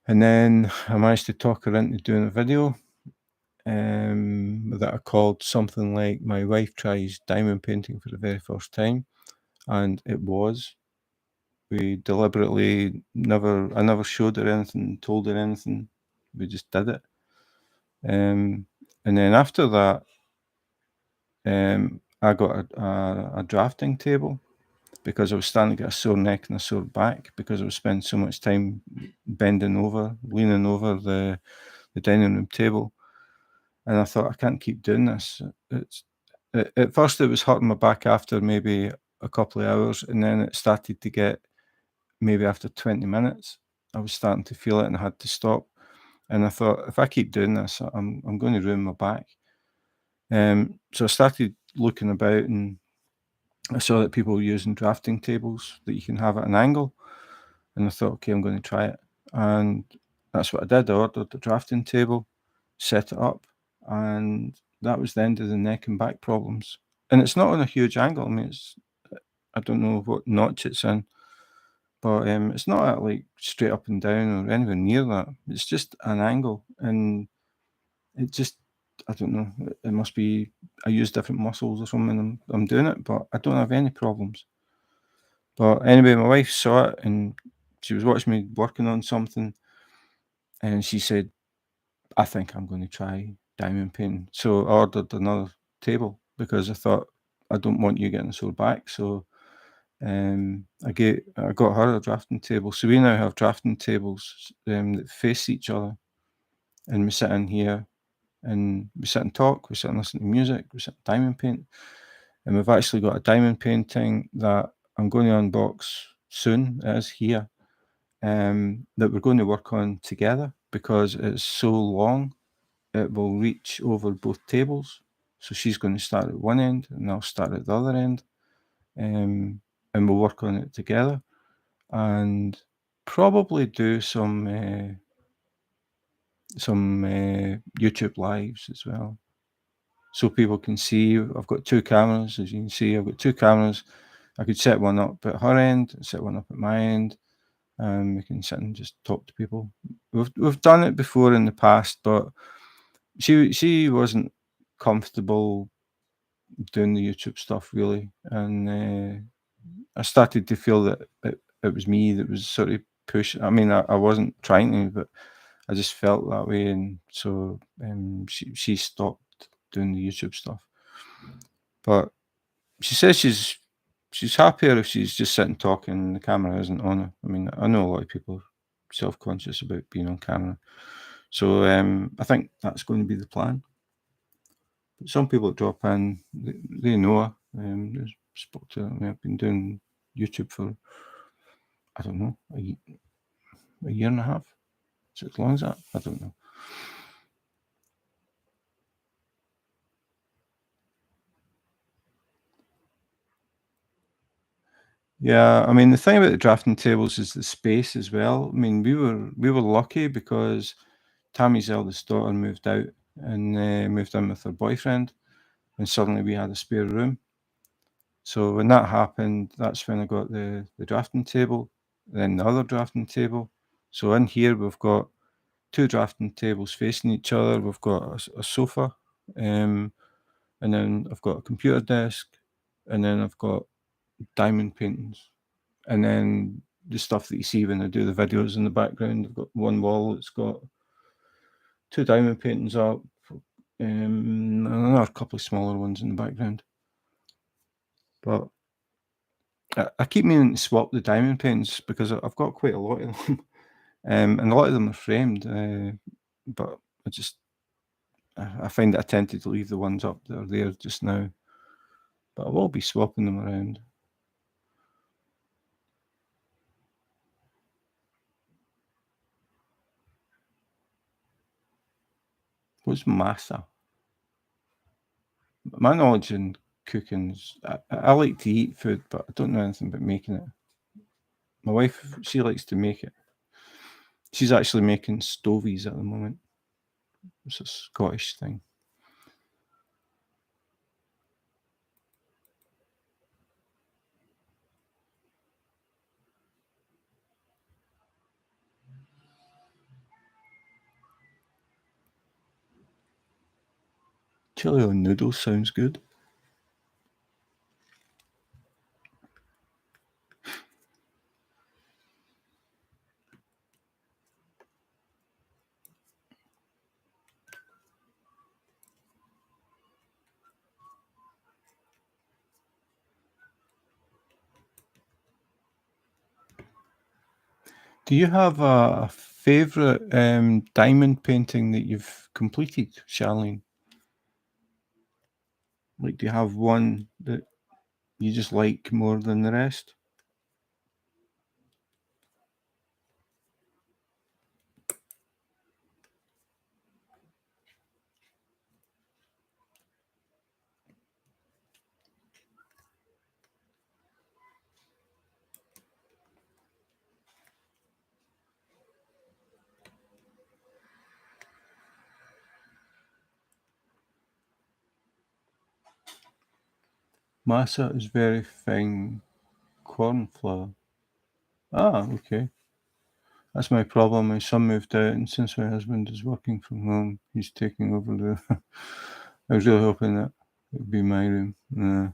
And then I managed to talk her into doing a video that I called something like My Wife Tries Diamond Painting for the Very First Time. And it was. We deliberately I never showed her anything, told her anything. We just did it. And then after that, I got a drafting table because I was starting to get a sore neck and a sore back because I was spending so much time bending over, leaning over the dining room table. And I thought, I can't keep doing this. At first it was hurting my back after maybe a couple of hours, and then it started to get maybe after 20 minutes. I was starting to feel it and I had to stop. And I thought, if I keep doing this, I'm going to ruin my back. So I started looking about, and I saw that people were using drafting tables that you can have at an angle. And I thought, okay, I'm going to try it. And that's what I did. I ordered the drafting table, set it up, and that was the end of the neck and back problems. And it's not on a huge angle. I mean, I don't know what notch it's in, but it's not at like straight up and down or anywhere near that. It's just an angle, and it just, I don't know. It must be I use different muscles or something. I'm doing it, but I don't have any problems. But anyway, my wife saw it and she was watching me working on something, and she said, "I think I'm going to try diamond painting." So I ordered another table because I thought I don't want you getting a sore back. So I got her a drafting table. So we now have drafting tables that face each other, and we sit in here and we sit and talk. We sit and listen to music. We sit and diamond paint, and we've actually got a diamond painting that I'm going to unbox soon. It is here. That we're going to work on together because it's so long, it will reach over both tables. So she's going to start at one end and I'll start at the other end, and we'll work on it together and probably do some YouTube lives as well, so people can see. I've got two cameras, as you can see. I've got two cameras. I could set one up at her end, set one up at my end. We can sit and just talk to people. We've done it before in the past, but she wasn't comfortable doing the YouTube stuff really, and I started to feel that it was me that was sort of pushing. I mean, I wasn't trying to, but I just felt that way, and so she stopped doing the YouTube stuff. But she says she's happier if she's just sitting talking and the camera isn't on her. I mean, I know a lot of people are self-conscious about being on camera, so I think that's going to be the plan. But some people that drop in, they know her. Spoke to her. I mean, I've been doing YouTube for, I don't know, a year and a half. Is it as long as that? I don't know. Yeah, I mean, the thing about the drafting tables is the space as well. I mean, we were lucky because Tammy's eldest daughter moved out and moved in with her boyfriend, and suddenly we had a spare room. So when that happened, that's when I got the drafting table, then the other drafting table. So in here we've got two drafting tables facing each other. We've got a sofa, and then I've got a computer desk, and then I've got diamond paintings, and then the stuff that you see when I do the videos in the background. I've got one wall that's got two diamond paintings up, and another couple of smaller ones in the background. But I keep meaning to swap the diamond paintings because I've got quite a lot of them, and a lot of them are framed. But I find that I tend to leave the ones up that are there just now. But I will be swapping them around. What's masa? My knowledge in cooking's, I like to eat food, but I don't know anything about making it. My wife, she likes to make it. She's actually making stovies at the moment. It's a Scottish thing. Chili on noodles sounds good. Do you have a favourite diamond painting that you've completed, Charlene? Like, do you have one that you just like more than the rest? Masa is very fine corn flour. Ah, okay. That's my problem. My son moved out, and since my husband is working from home, he's taking over the. I was really hoping that it would be my room. You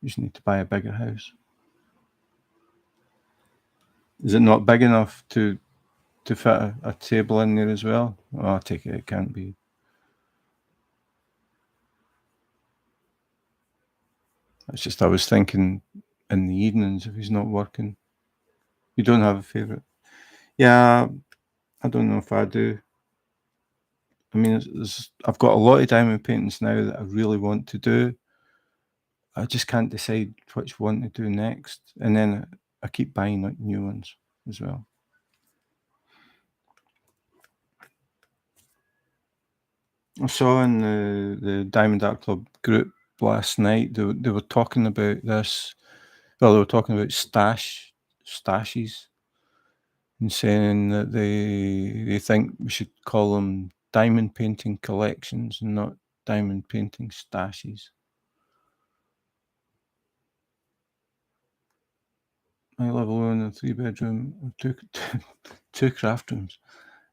just need to buy a bigger house. Is it not big enough to fit a table in there as well? Oh, I take it can't be. It's just I was thinking in the evenings if he's not working. You don't have a favourite? Yeah, I don't know if I do. I mean, I've got a lot of diamond paintings now that I really want to do. I just can't decide which one to do next, and then I keep buying like new ones as well. I saw in the Diamond Art Club group last night they were talking about this. Well, they were talking about stashes, and saying that they think we should call them diamond painting collections and not diamond painting stashes. I live alone in a 3-bedroom, two craft rooms,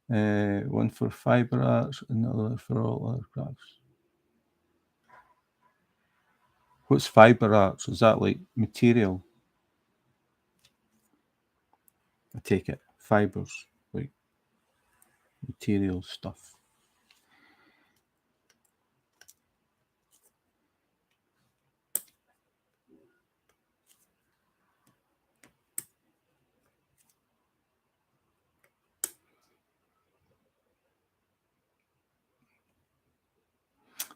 one for fibre arts and the other for all other crafts. What's fibre arts? Is that like material? I take it. Fibres, like material stuff.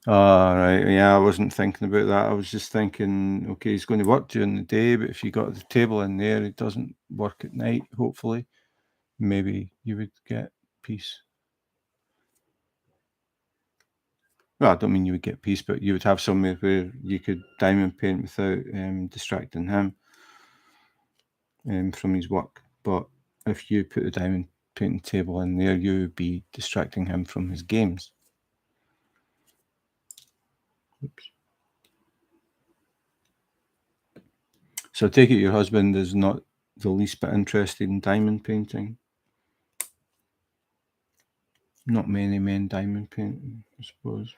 Ah, right. Yeah, I wasn't thinking about that. I was just thinking, okay, he's going to work during the day, but if you got the table in there, it doesn't work at night, hopefully. Maybe you would get peace. Well, I don't mean you would get peace, but you would have somewhere where you could diamond paint without distracting him from his work. But if you put the diamond painting table in there, you would be distracting him from his games. Oops. So I take it your husband is not the least bit interested in diamond painting. Not many men diamond painting, I suppose.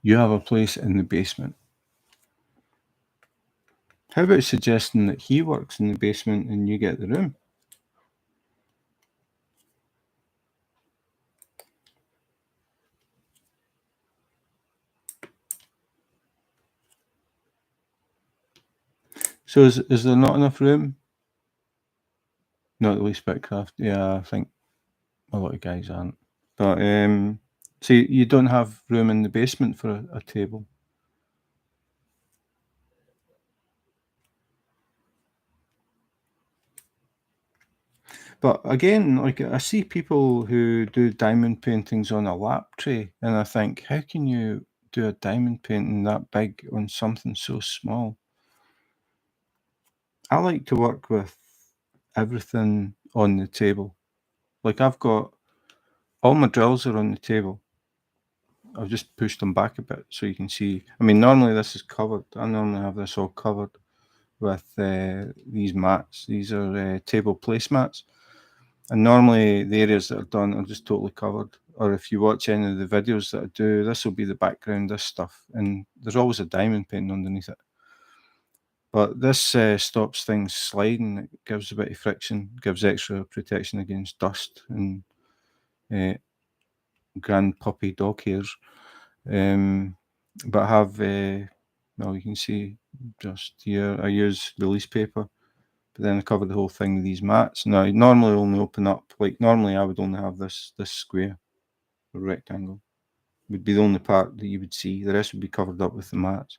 You have a place in the basement. How about suggesting that he works in the basement and you get the room? So is there not enough room? Not the least bit craft. Yeah, I think a lot of guys aren't. But so you don't have room in the basement for a table. But again, like I see people who do diamond paintings on a lap tray, and I think, how can you do a diamond painting that big on something so small? I like to work with everything on the table. Like I've got all my drills are on the table. I've just pushed them back a bit so you can see. I mean, normally this is covered. I normally have this all covered with these mats. These are table placemats. And normally the areas that are done are just totally covered. Or if you watch any of the videos that I do, this will be the background, this stuff. And there's always a diamond painting underneath it. But this stops things sliding. It gives a bit of friction, gives extra protection against dust and grand puppy dog hairs. But I have, well, you can see just here, I use release paper, but then I cover the whole thing with these mats. Now, I normally only open up, like normally I would only have this square or rectangle would be the only part that you would see. The rest would be covered up with the mats.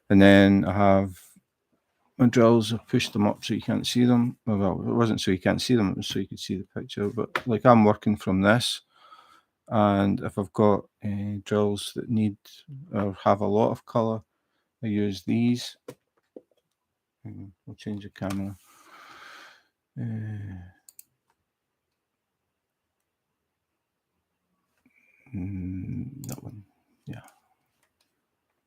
And then I have my drills, I've pushed them up so you can't see them. Well, it wasn't so you can't see them, it was so you could see the picture. But like I'm working from this, and if I've got drills that need or have a lot of colour, I use these. I'll change the camera. That one, yeah.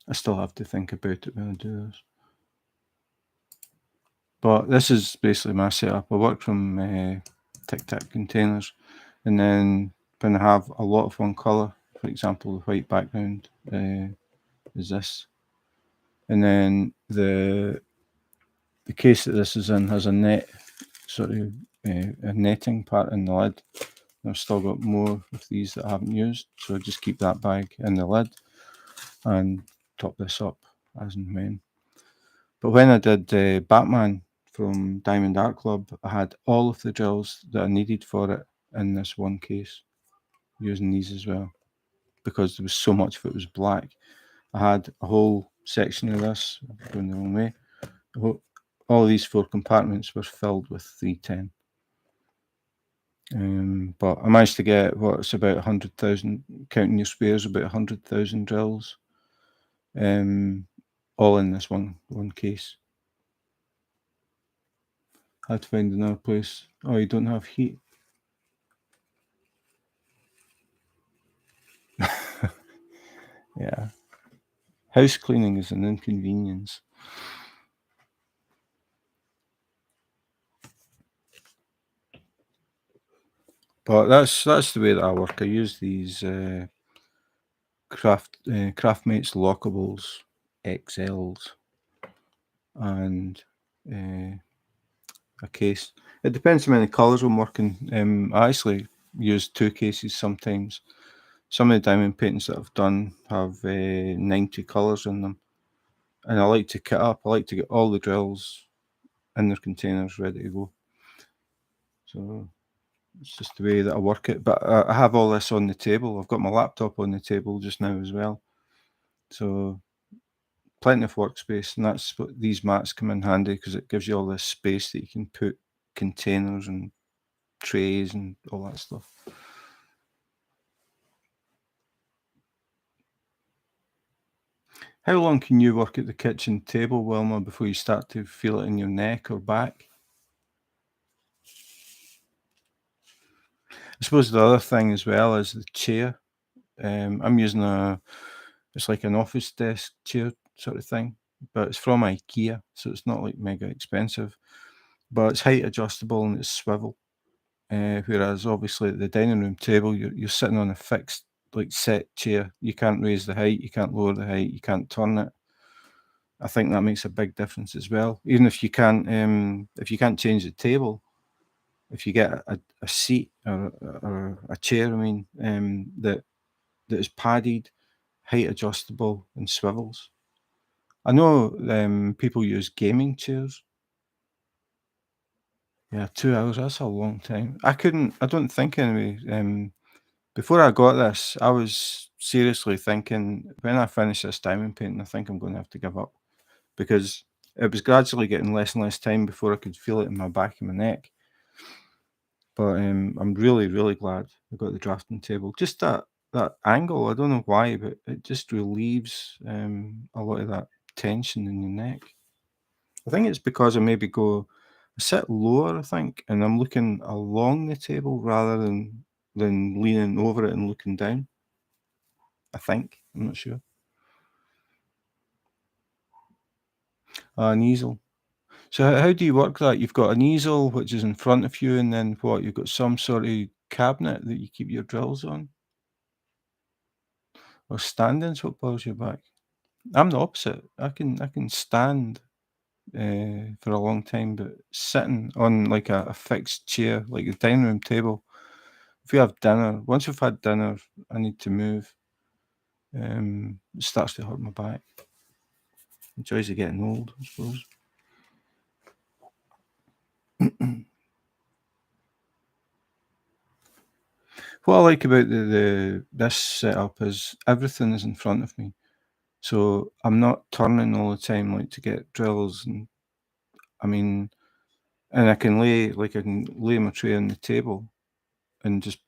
I still have to think about it when I do this. But this is basically my setup. I work from Tic Tac containers, and then when I have a lot of one colour, for example, the white background is this, and then the case that this is in has a net sort of a netting part in the lid. I've still got more of these that I haven't used, so I just keep that bag in the lid and top this up as and when. But when I did Batman from Diamond Art Club, I had all of the drills that I needed for it in this one case, using these as well, because there was so much of it was black. I had a whole section of this, going the wrong way. All of these 4 compartments were filled with 310. But I managed to get what's about 100,000, counting your spares, about 100,000 drills, all in this one case. I had to find another place. Oh, you don't have heat. Yeah. House cleaning is an inconvenience. But that's the way that I work. I use these Craftmates lockables XLs and a case. It depends how many colours I'm working. I actually use 2 cases sometimes. Some of the diamond paintings that I've done have 90 colours in them, and I like to kit up. I like to get all the drills in their containers ready to go. So it's just the way that I work it. But I have all this on the table. I've got my laptop on the table just now as well. So plenty of workspace, and that's what these mats come in handy, because it gives you all this space that you can put containers and trays and all that stuff. How long can you work at the kitchen table, Wilma, before you start to feel it in your neck or back? I suppose the other thing as well is the chair. I'm using it's like an office desk chair sort of thing, but it's from IKEA, so it's not like mega expensive. But it's height adjustable and it's swivel. Whereas obviously at the dining room table, you're sitting on a fixed, like, set chair. You can't raise the height, you can't lower the height, you can't turn it. I think that makes a big difference as well. Even if you can't change the table, if you get a seat or a chair, I mean, that is padded, height adjustable, and swivels. I know people use gaming chairs. Yeah, 2 hours, that's a long time. I don't think anyway. Before I got this, I was seriously thinking, when I finish this diamond painting, I think I'm going to have to give up, because it was gradually getting less and less time before I could feel it in my back and my neck. But I'm really, really glad I got the drafting table. Just that angle, I don't know why, but it just relieves a lot of that tension in your neck. I think it's because I sit lower, I think, and I'm looking along the table rather than leaning over it and looking down. I think. I'm not sure. An easel. So how do you work that? You've got an easel which is in front of you, and then what? You've got some sort of cabinet that you keep your drills on? Or standing's what bothers your back? I'm the opposite. I can stand for a long time, but sitting on like a fixed chair, like a dining room table. If we have dinner, once we've had dinner, I need to move. It starts to hurt my back. The joys of getting old, I suppose. What I like about this setup is everything is in front of me, so I'm not turning all the time, like, to get drills and I mean, and I can lay my tray on the table and just.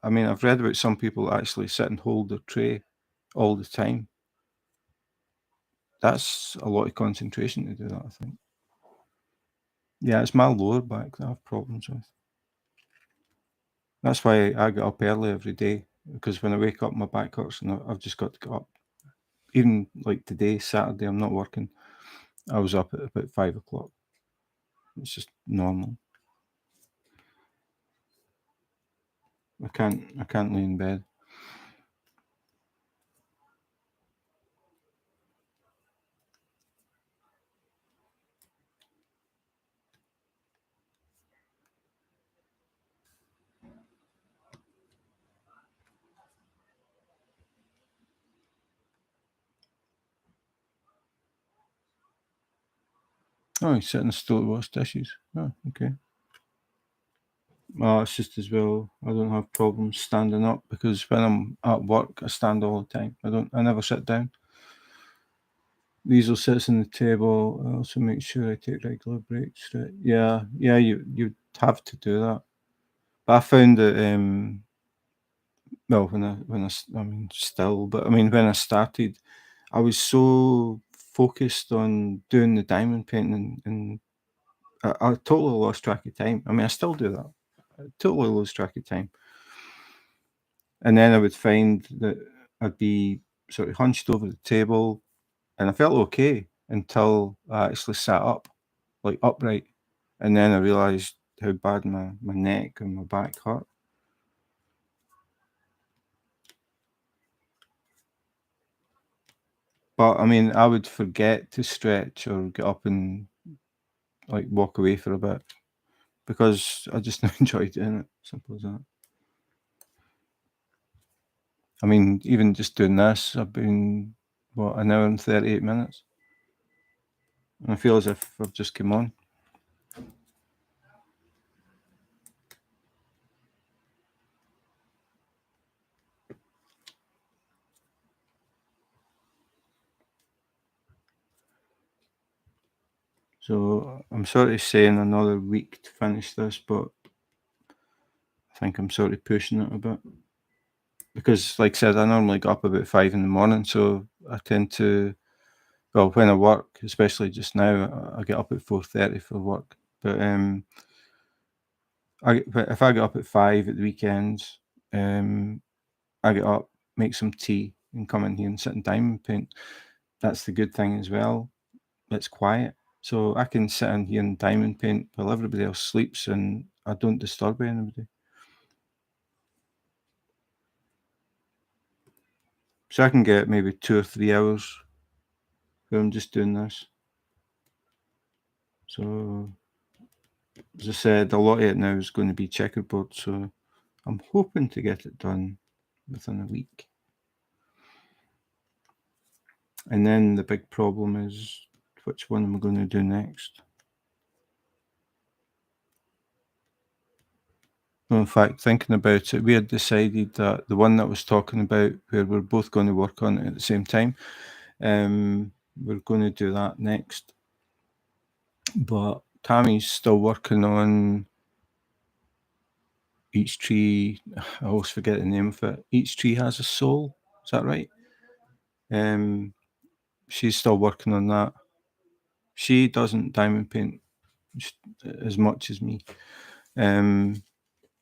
I mean, I've read about some people that actually sit and hold their tray all the time. That's a lot of concentration to do that, I think. Yeah, it's my lower back that I have problems with. That's why I get up early every day, because when I wake up, my back hurts and I've just got to get up. Even like today, Saturday, I'm not working. I was up at about 5 o'clock. It's just normal. I can't lay in bed. Oh, he's sitting still to wash dishes. Oh, okay. Well, it's just as well. I don't have problems standing up because when I'm at work, I stand all the time. I never sit down. The easel sits on the table. I also make sure I take regular breaks. Right? Yeah, you'd have to do that. But I found that well, I mean, still, but I mean, when I started, I was so focused on doing the diamond painting, and I totally lost track of time. I mean, I still do that. I totally lose track of time. And then I would find that I'd be sort of hunched over the table, and I felt okay until I actually sat up, like upright, and then I realised how bad my neck and my back hurt. But I mean, I would forget to stretch or get up and like walk away for a bit because I just enjoy doing it. Simple as that. I mean, even just doing this, I've been what, an hour and 38 minutes, and I feel as if I've just come on. So I'm sort of saying another week to finish this, but I think I'm sort of pushing it a bit because, like I said, I normally get up about 5 in the morning, so I tend to. Well, when I work, especially just now, I get up at 4:30 for work. But but if I get up at 5 at the weekends, I get up, make some tea, and come in here and sit and diamond paint. That's the good thing as well. It's quiet, so I can sit in here and diamond paint while everybody else sleeps, and I don't disturb anybody. So I can get maybe 2 or 3 hours where I'm just doing this. So as I said, a lot of it now is going to be checkerboard, so I'm hoping to get it done within a week. And then the big problem is, which one am I going to do next? Well, in fact, thinking about it, we had decided that the one that I was talking about, where we're both going to work on it at the same time, we're going to do that next. But Tammy's still working on Each Tree. I always forget the name of it. Each Tree Has a Soul. Is that right? She's still working on that. She doesn't diamond paint as much as me.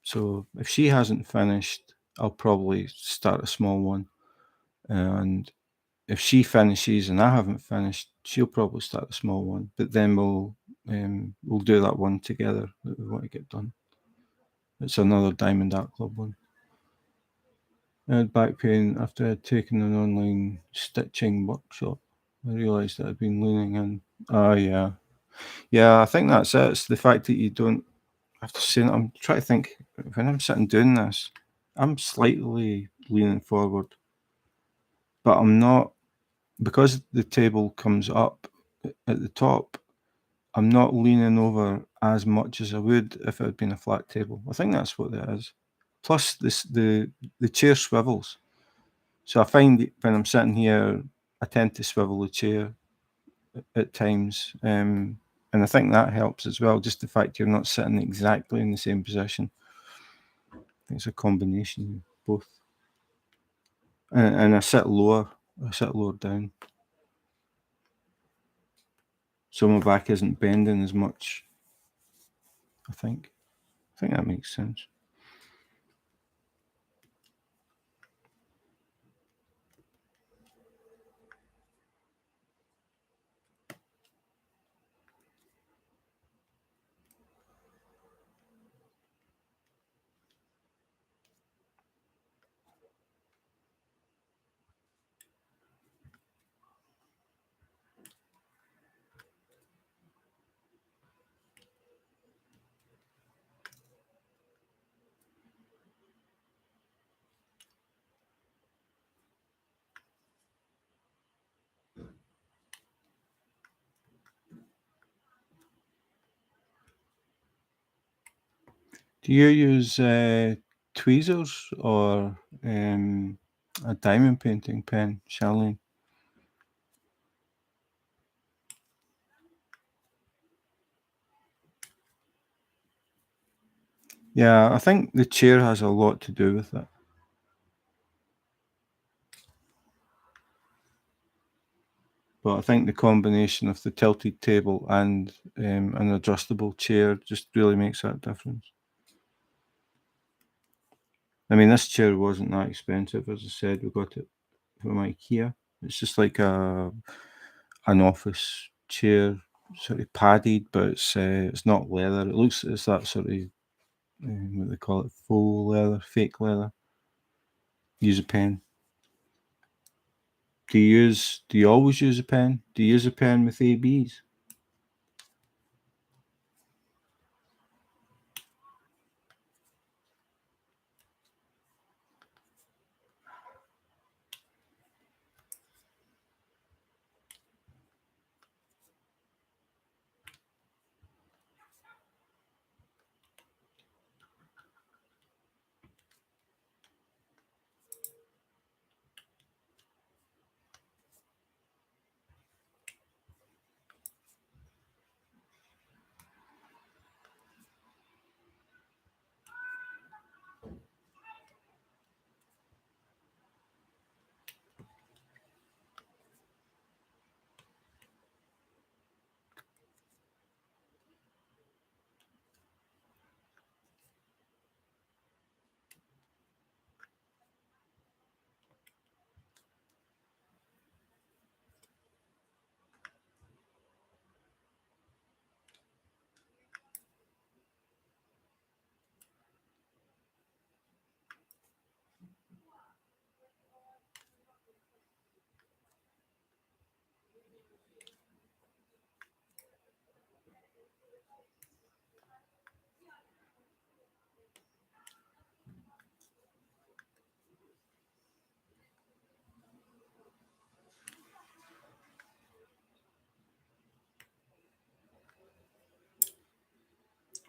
So if she hasn't finished, I'll probably start a small one. And if she finishes and I haven't finished, she'll probably start a small one. But then we'll do that one together that we want to get done. It's another Diamond Art Club one. I had back pain after I'd taken an online stitching workshop. I realised that I'd been leaning in. Oh, yeah. Yeah, I think that's it. It's the fact that you don't have to say it. I'm trying to think, when I'm sitting doing this, I'm slightly leaning forward, but I'm not, because the table comes up at the top, I'm not leaning over as much as I would if it had been a flat table. I think that's what it is. Plus, the chair swivels. So I find when I'm sitting here, I tend to swivel the chair at times. And I think that helps as well, just the fact you're not sitting exactly in the same position. I think it's a combination of both. And I sit lower down. So my back isn't bending as much, I think. I think that makes sense. Do you use tweezers or a diamond painting pen, Charlene? Yeah, I think the chair has a lot to do with it. But I think the combination of the tilted table and an adjustable chair just really makes that difference. I mean, this chair wasn't that expensive, as I said. We got it from IKEA. It's just like an office chair, sort of padded, but it's not leather. It's that sort of what they call it, faux leather, fake leather. Use a pen. Do you always use a pen? Do you use a pen with ABs?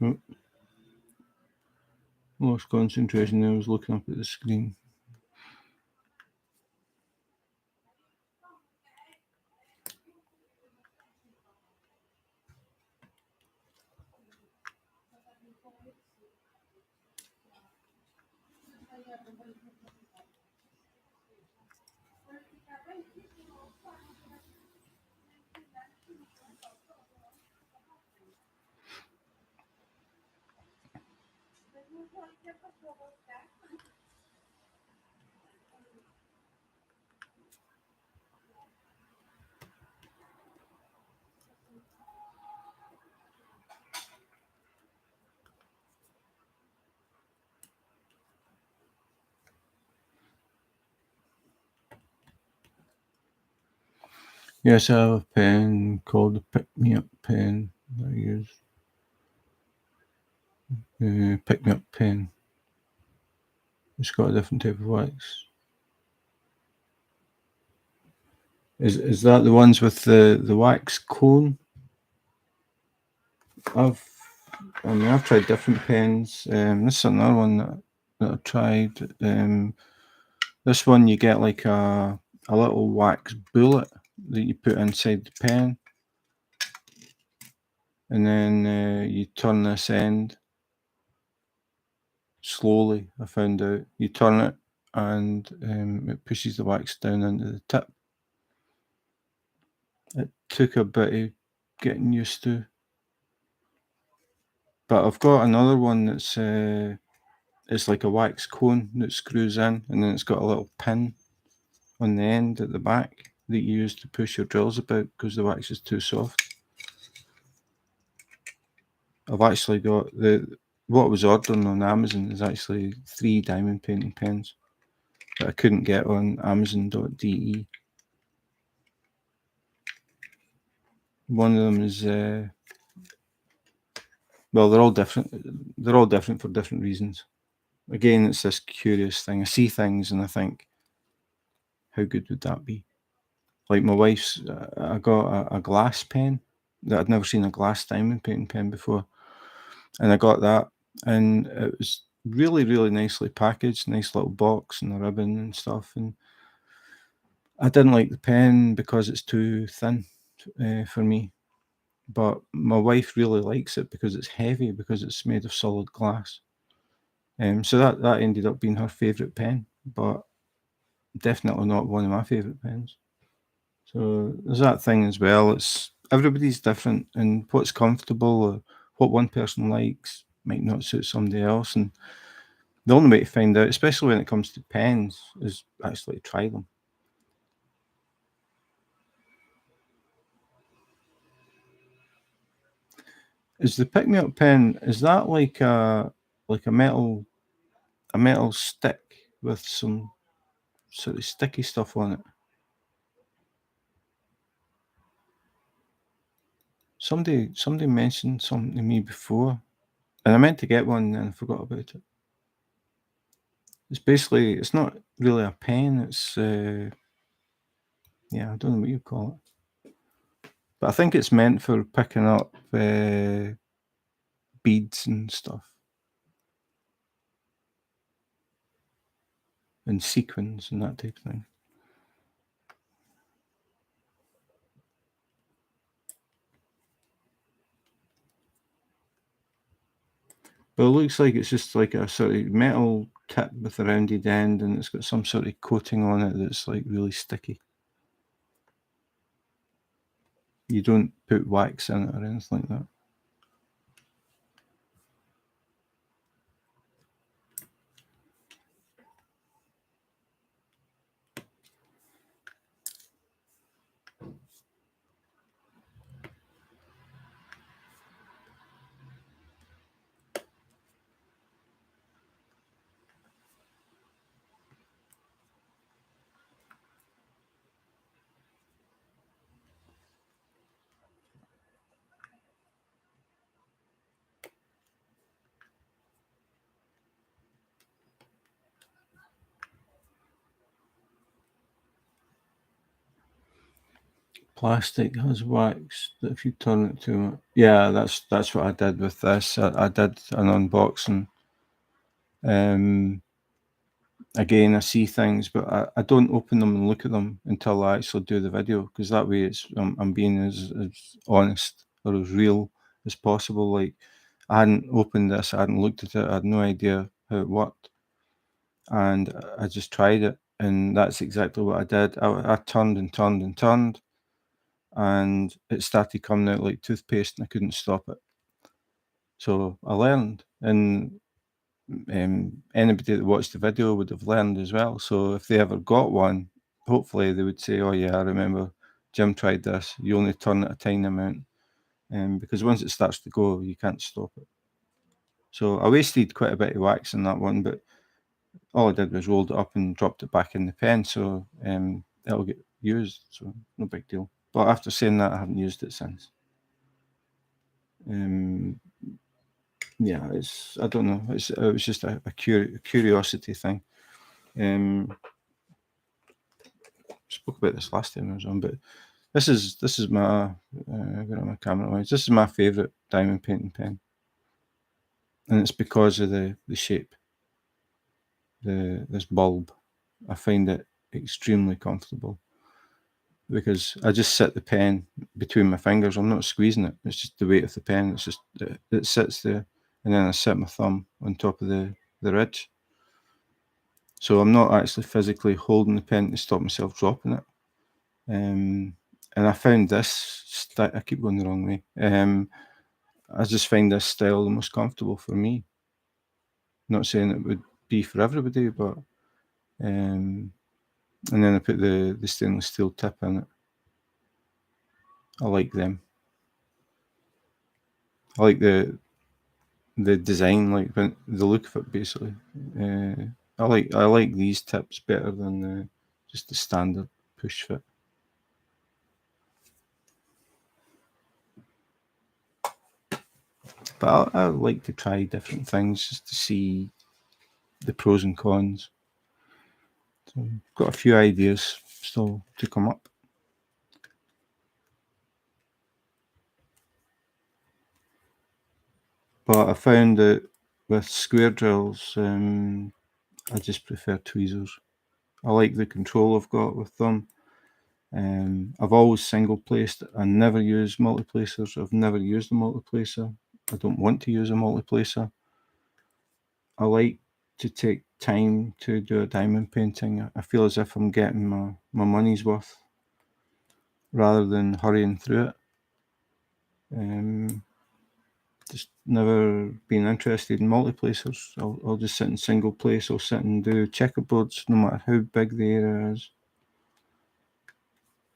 Oh, lost concentration there. I was looking up at the screen. Yes, I have a pen called the Pick Me Up pen that I use. Pick Me Up pen. It's got a different type of wax. Is that the ones with the wax cone? I've tried different pens. This is another one that I tried. This one you get like a little wax bullet that you put inside the pen. and then you turn this end slowly. I found out you turn it, and it pushes the wax down into the tip. It took a bit of getting used to, but I've got another one that's it's like a wax cone that screws in, and then it's got a little pin on the end at the back that you use to push your drills about because the wax is too soft. I've actually got what I was ordering on Amazon is actually 3 diamond painting pens that I couldn't get on Amazon.de. One of them is well, they're all different. They're all different for different reasons. Again, it's this curious thing. I see things and I think, how good would that be? Like my wife's, I got a glass pen that I'd never seen a glass diamond painting pen before, and I got that, and it was really, really nicely packaged, nice little box and a ribbon and stuff. And I didn't like the pen because it's too thin for me, but my wife really likes it because it's heavy, because it's made of solid glass. So that ended up being her favourite pen, but definitely not one of my favourite pens. So there's that thing as well. It's everybody's different, and what's comfortable or what one person likes might not suit somebody else. And the only way to find out, especially when it comes to pens, is actually to try them. Is the pick me up pen, is that like a metal stick with some sort of sticky stuff on it? Somebody mentioned something to me before, and I meant to get one and I forgot about it. It's basically, it's not really a pen. It's yeah, I don't know what you call it, but I think it's meant for picking up beads and stuff and sequins and that type of thing. But it looks like it's just like a sort of metal tip with a rounded end, and it's got some sort of coating on it that's like really sticky. You don't put wax in it or anything like that. Plastic has wax that if you turn it too much. Yeah, that's what I did with this. I did an unboxing. Again, I see things, but I don't open them and look at them until I actually do the video, because that way it's I'm being as honest or as real as possible. Like, I hadn't opened this, I hadn't looked at it, I had no idea how it worked, and I just tried it, and that's exactly what I did. I turned and turned and turned, and it started coming out like toothpaste, and I couldn't stop it. So I learned, and anybody that watched the video would have learned as well. So if they ever got one, hopefully they would say, "Oh yeah, I remember Jim tried this. You only turn it a tiny amount, because once it starts to go, you can't stop it." So I wasted quite a bit of wax in that one, but all I did was rolled it up and dropped it back in the pen, so it'll get used. So no big deal. But after saying that, I haven't used it since. Yeah, I don't know. It was just a curiosity thing. Spoke about this last time I was on, but this is my where are my camera lines? This is my favourite diamond painting pen, and it's because of the shape. This bulb, I find it extremely comfortable. because I just sit the pen between my fingers. I'm not squeezing it. It's just the weight of the pen. It's just it sits there, and then I sit my thumb on top of the ridge. So I'm not actually physically holding the pen to stop myself dropping it. And I found this. I keep going the wrong way. I just find this style the most comfortable for me. Not saying it would be for everybody, but and then I put the stainless steel tip in it. I like them. I like the design, like the look of it, basically. I like these tips better than just the standard push fit. But I like to try different things just to see the pros and cons. So I've got a few ideas still to come up. But I found that with square drills, I just prefer tweezers. I like the control I've got with them. I've always single placed. I never use multiplacers. I've never used a multiplacer. I don't want to use a multiplacer. I like to take time to do a diamond painting. I feel as if I'm getting my money's worth rather than hurrying through it. Just never been interested in multiplacers. I'll just sit in single place. I'll sit and do checkerboards no matter how big the area is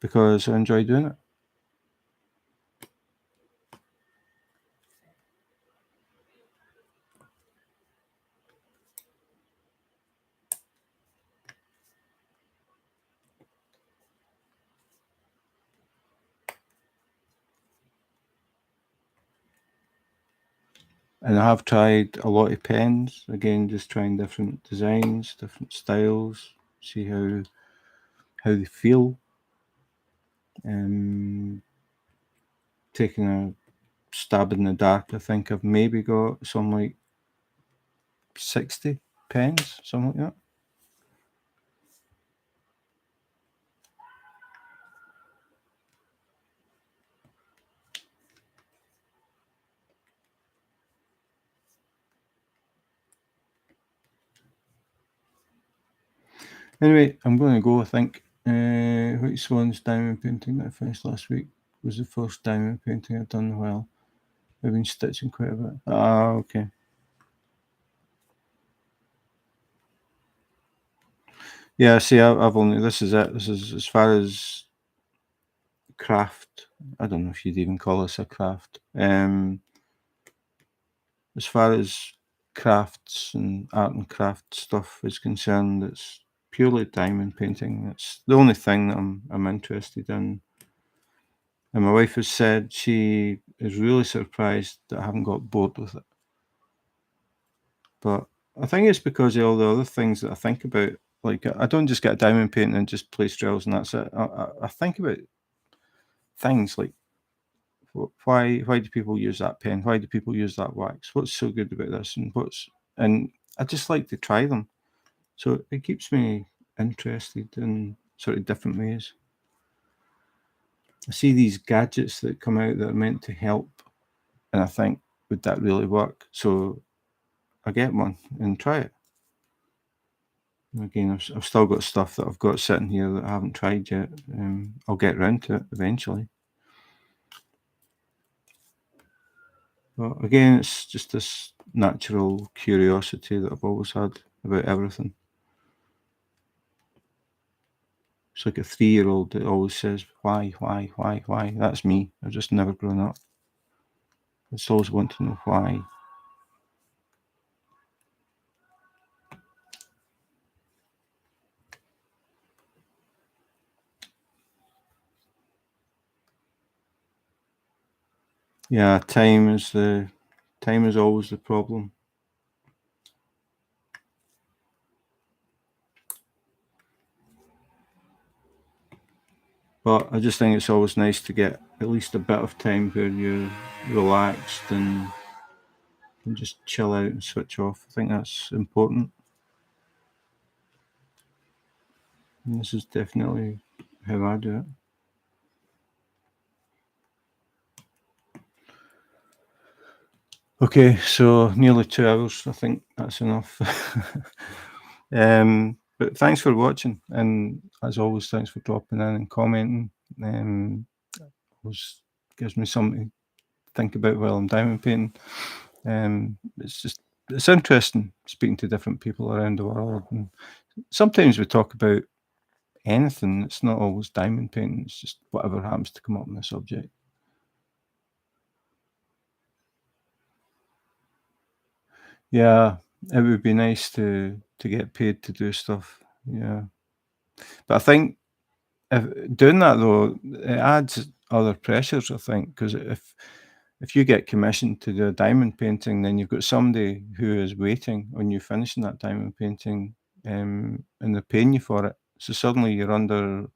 because I enjoy doing it. And I have tried a lot of pens. Again, just trying different designs, different styles, see how they feel. Taking a stab in the dark, I think I've maybe got some like 60 pens, something like that. Anyway, I'm going to go, I think. White Swan's diamond painting that I finished last week was the first diamond painting I've done in a while. I've been stitching quite a bit. Ah, okay. Yeah, see, I've only, this is it. This is as far as craft. I don't know if you'd even call this a craft. As far as crafts and art and craft stuff is concerned, it's purely diamond painting. It's the only thing that I'm interested in. And my wife has said she is really surprised that I haven't got bored with it. But I think it's because of all the other things that I think about. Like I don't just get a diamond painting and just place drills and that's it. I think about things like why do people use that pen? Why do people use that wax? What's so good about this? And I just like to try them. So it keeps me interested in sort of different ways. I see these gadgets that come out that are meant to help, and I think, would that really work? So I get one and try it. Again, I've still got stuff that I've got sitting here that I haven't tried yet. I'll get around to it eventually. But again, it's just this natural curiosity that I've always had about everything. It's like a 3-year-old that always says, why? That's me. I've just never grown up. I just always want to know why. Yeah, time is always the problem. But I just think it's always nice to get at least a bit of time where you're relaxed and can just chill out and switch off. I think that's important. And this is definitely how I do it. Okay, so nearly 2 hours. I think that's enough. But thanks for watching, and as always, thanks for dropping in and commenting. Always gives me something to think about while I'm diamond painting. It's interesting speaking to different people around the world, and sometimes we talk about anything. It's not always diamond painting. It's just whatever happens to come up in the subject. Yeah, it would be nice to get paid to do stuff. Yeah, but I think if doing that though, it adds other pressures, I think, because if you get commissioned to do a diamond painting, then you've got somebody who is waiting on you finishing that diamond painting, and they're paying you for it. So suddenly you're under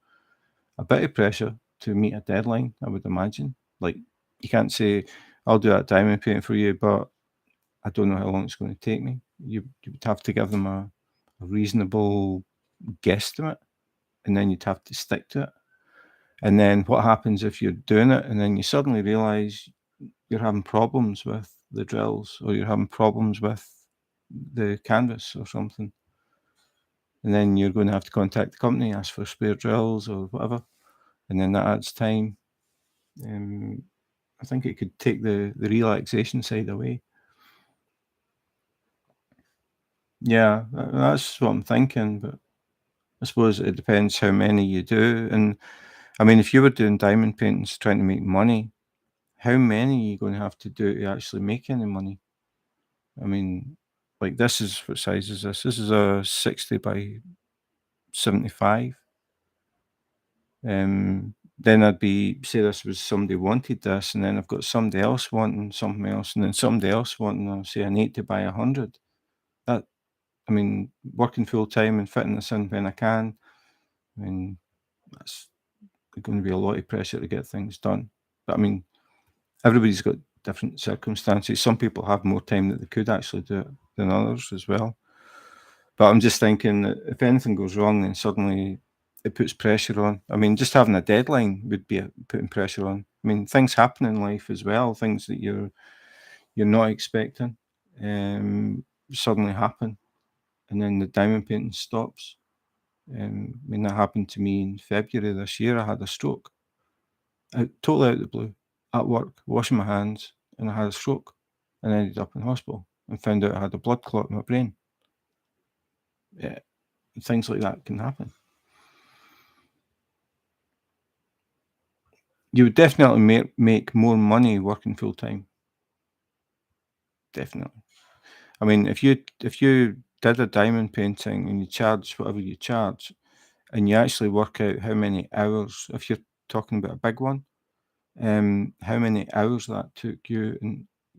a bit of pressure to meet a deadline, I would imagine. Like, you can't say, "I'll do that diamond painting for you, but I don't know how long it's gonna take me." You would have to give them a reasonable guesstimate, and then you'd have to stick to it. And then what happens if you're doing it and then you suddenly realize you're having problems with the drills, or you're having problems with the canvas or something, and then you're going to have to contact the company, ask for spare drills or whatever, and then that adds time. Um, I think it could take the relaxation side away. Yeah, that's what I'm thinking, but I suppose it depends how many you do. And I mean, if you were doing diamond paintings trying to make money, how many are you going to have to do to actually make any money? I mean, like, this is, what size is this? This is a 60 by 75. Then I'd be, say this was somebody wanted this, and then I've got somebody else wanting something else, and then somebody else wanting, say, an 80 by 100. That, I mean, working full time and fitting this in when I can, I mean, that's going to be a lot of pressure to get things done. But I mean, everybody's got different circumstances. Some people have more time that they could actually do it than others as well. But I'm just thinking that if anything goes wrong, then suddenly it puts pressure on. I mean, just having a deadline would be putting pressure on. I mean, things happen in life as well, things that you're not expecting, suddenly happen, and then the diamond painting stops. I mean, that happened to me in February this year. I had a stroke, totally out of the blue, at work, washing my hands, and I had a stroke, and I ended up in hospital and found out I had a blood clot in my brain. Yeah, things like that can happen. You would definitely make more money working full time. Definitely. I mean, if you did a diamond painting and you charge whatever you charge, and you actually work out how many hours, if you're talking about a big one, how many hours that took you,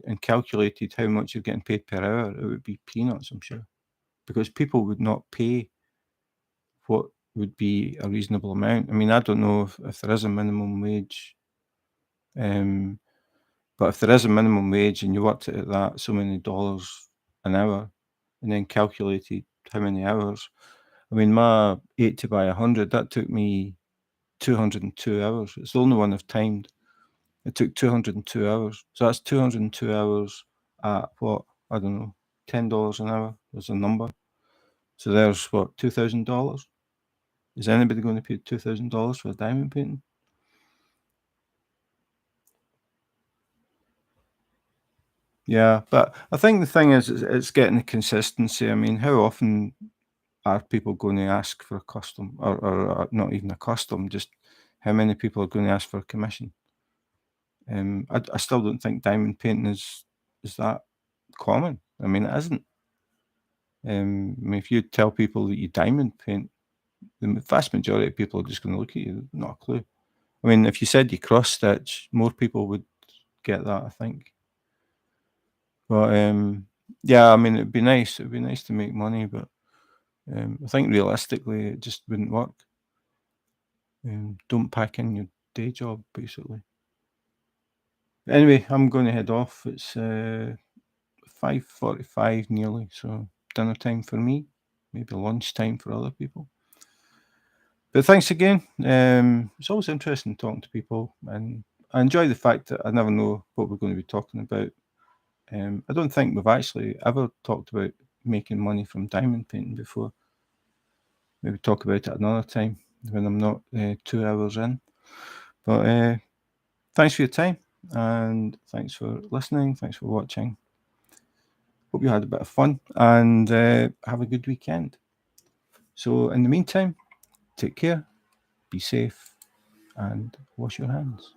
and calculated how much you're getting paid per hour, it would be peanuts, I'm sure, because people would not pay what would be a reasonable amount. I mean, I don't know if there is a minimum wage, um, but if there is a minimum wage and you worked it at that so many dollars an hour, and then calculated how many hours, I mean, my 80 by 100, that took me 202 hours. It's the only one I've timed. It took 202 hours. So that's 202 hours at what? I don't know, $10 an hour is a number. So there's what, $2,000? Is anybody going to pay $2,000 for a diamond painting? Yeah, but I think the thing is, it's getting the consistency. I mean, how often are people going to ask for a custom, or not even a custom, just how many people are going to ask for a commission? I still don't think diamond painting is that common. I mean, it isn't. I mean, if you tell people that you diamond paint, the vast majority of people are just going to look at you, not a clue. I mean, if you said you cross stitch, more people would get that, I think. But yeah, I mean, it'd be nice. It'd be nice to make money, but I think realistically, it just wouldn't work. Don't pack in your day job, basically. Anyway, I'm going to head off. It's 5:45 nearly, so dinner time for me, maybe lunchtime for other people. But thanks again. It's always interesting talking to people, and I enjoy the fact that I never know what we're going to be talking about. I don't think we've actually ever talked about making money from diamond painting before. Maybe talk about it another time when I'm not 2 hours in. But thanks for your time, and thanks for listening. Thanks for watching. Hope you had a bit of fun, and have a good weekend. So in the meantime, take care, be safe, and wash your hands.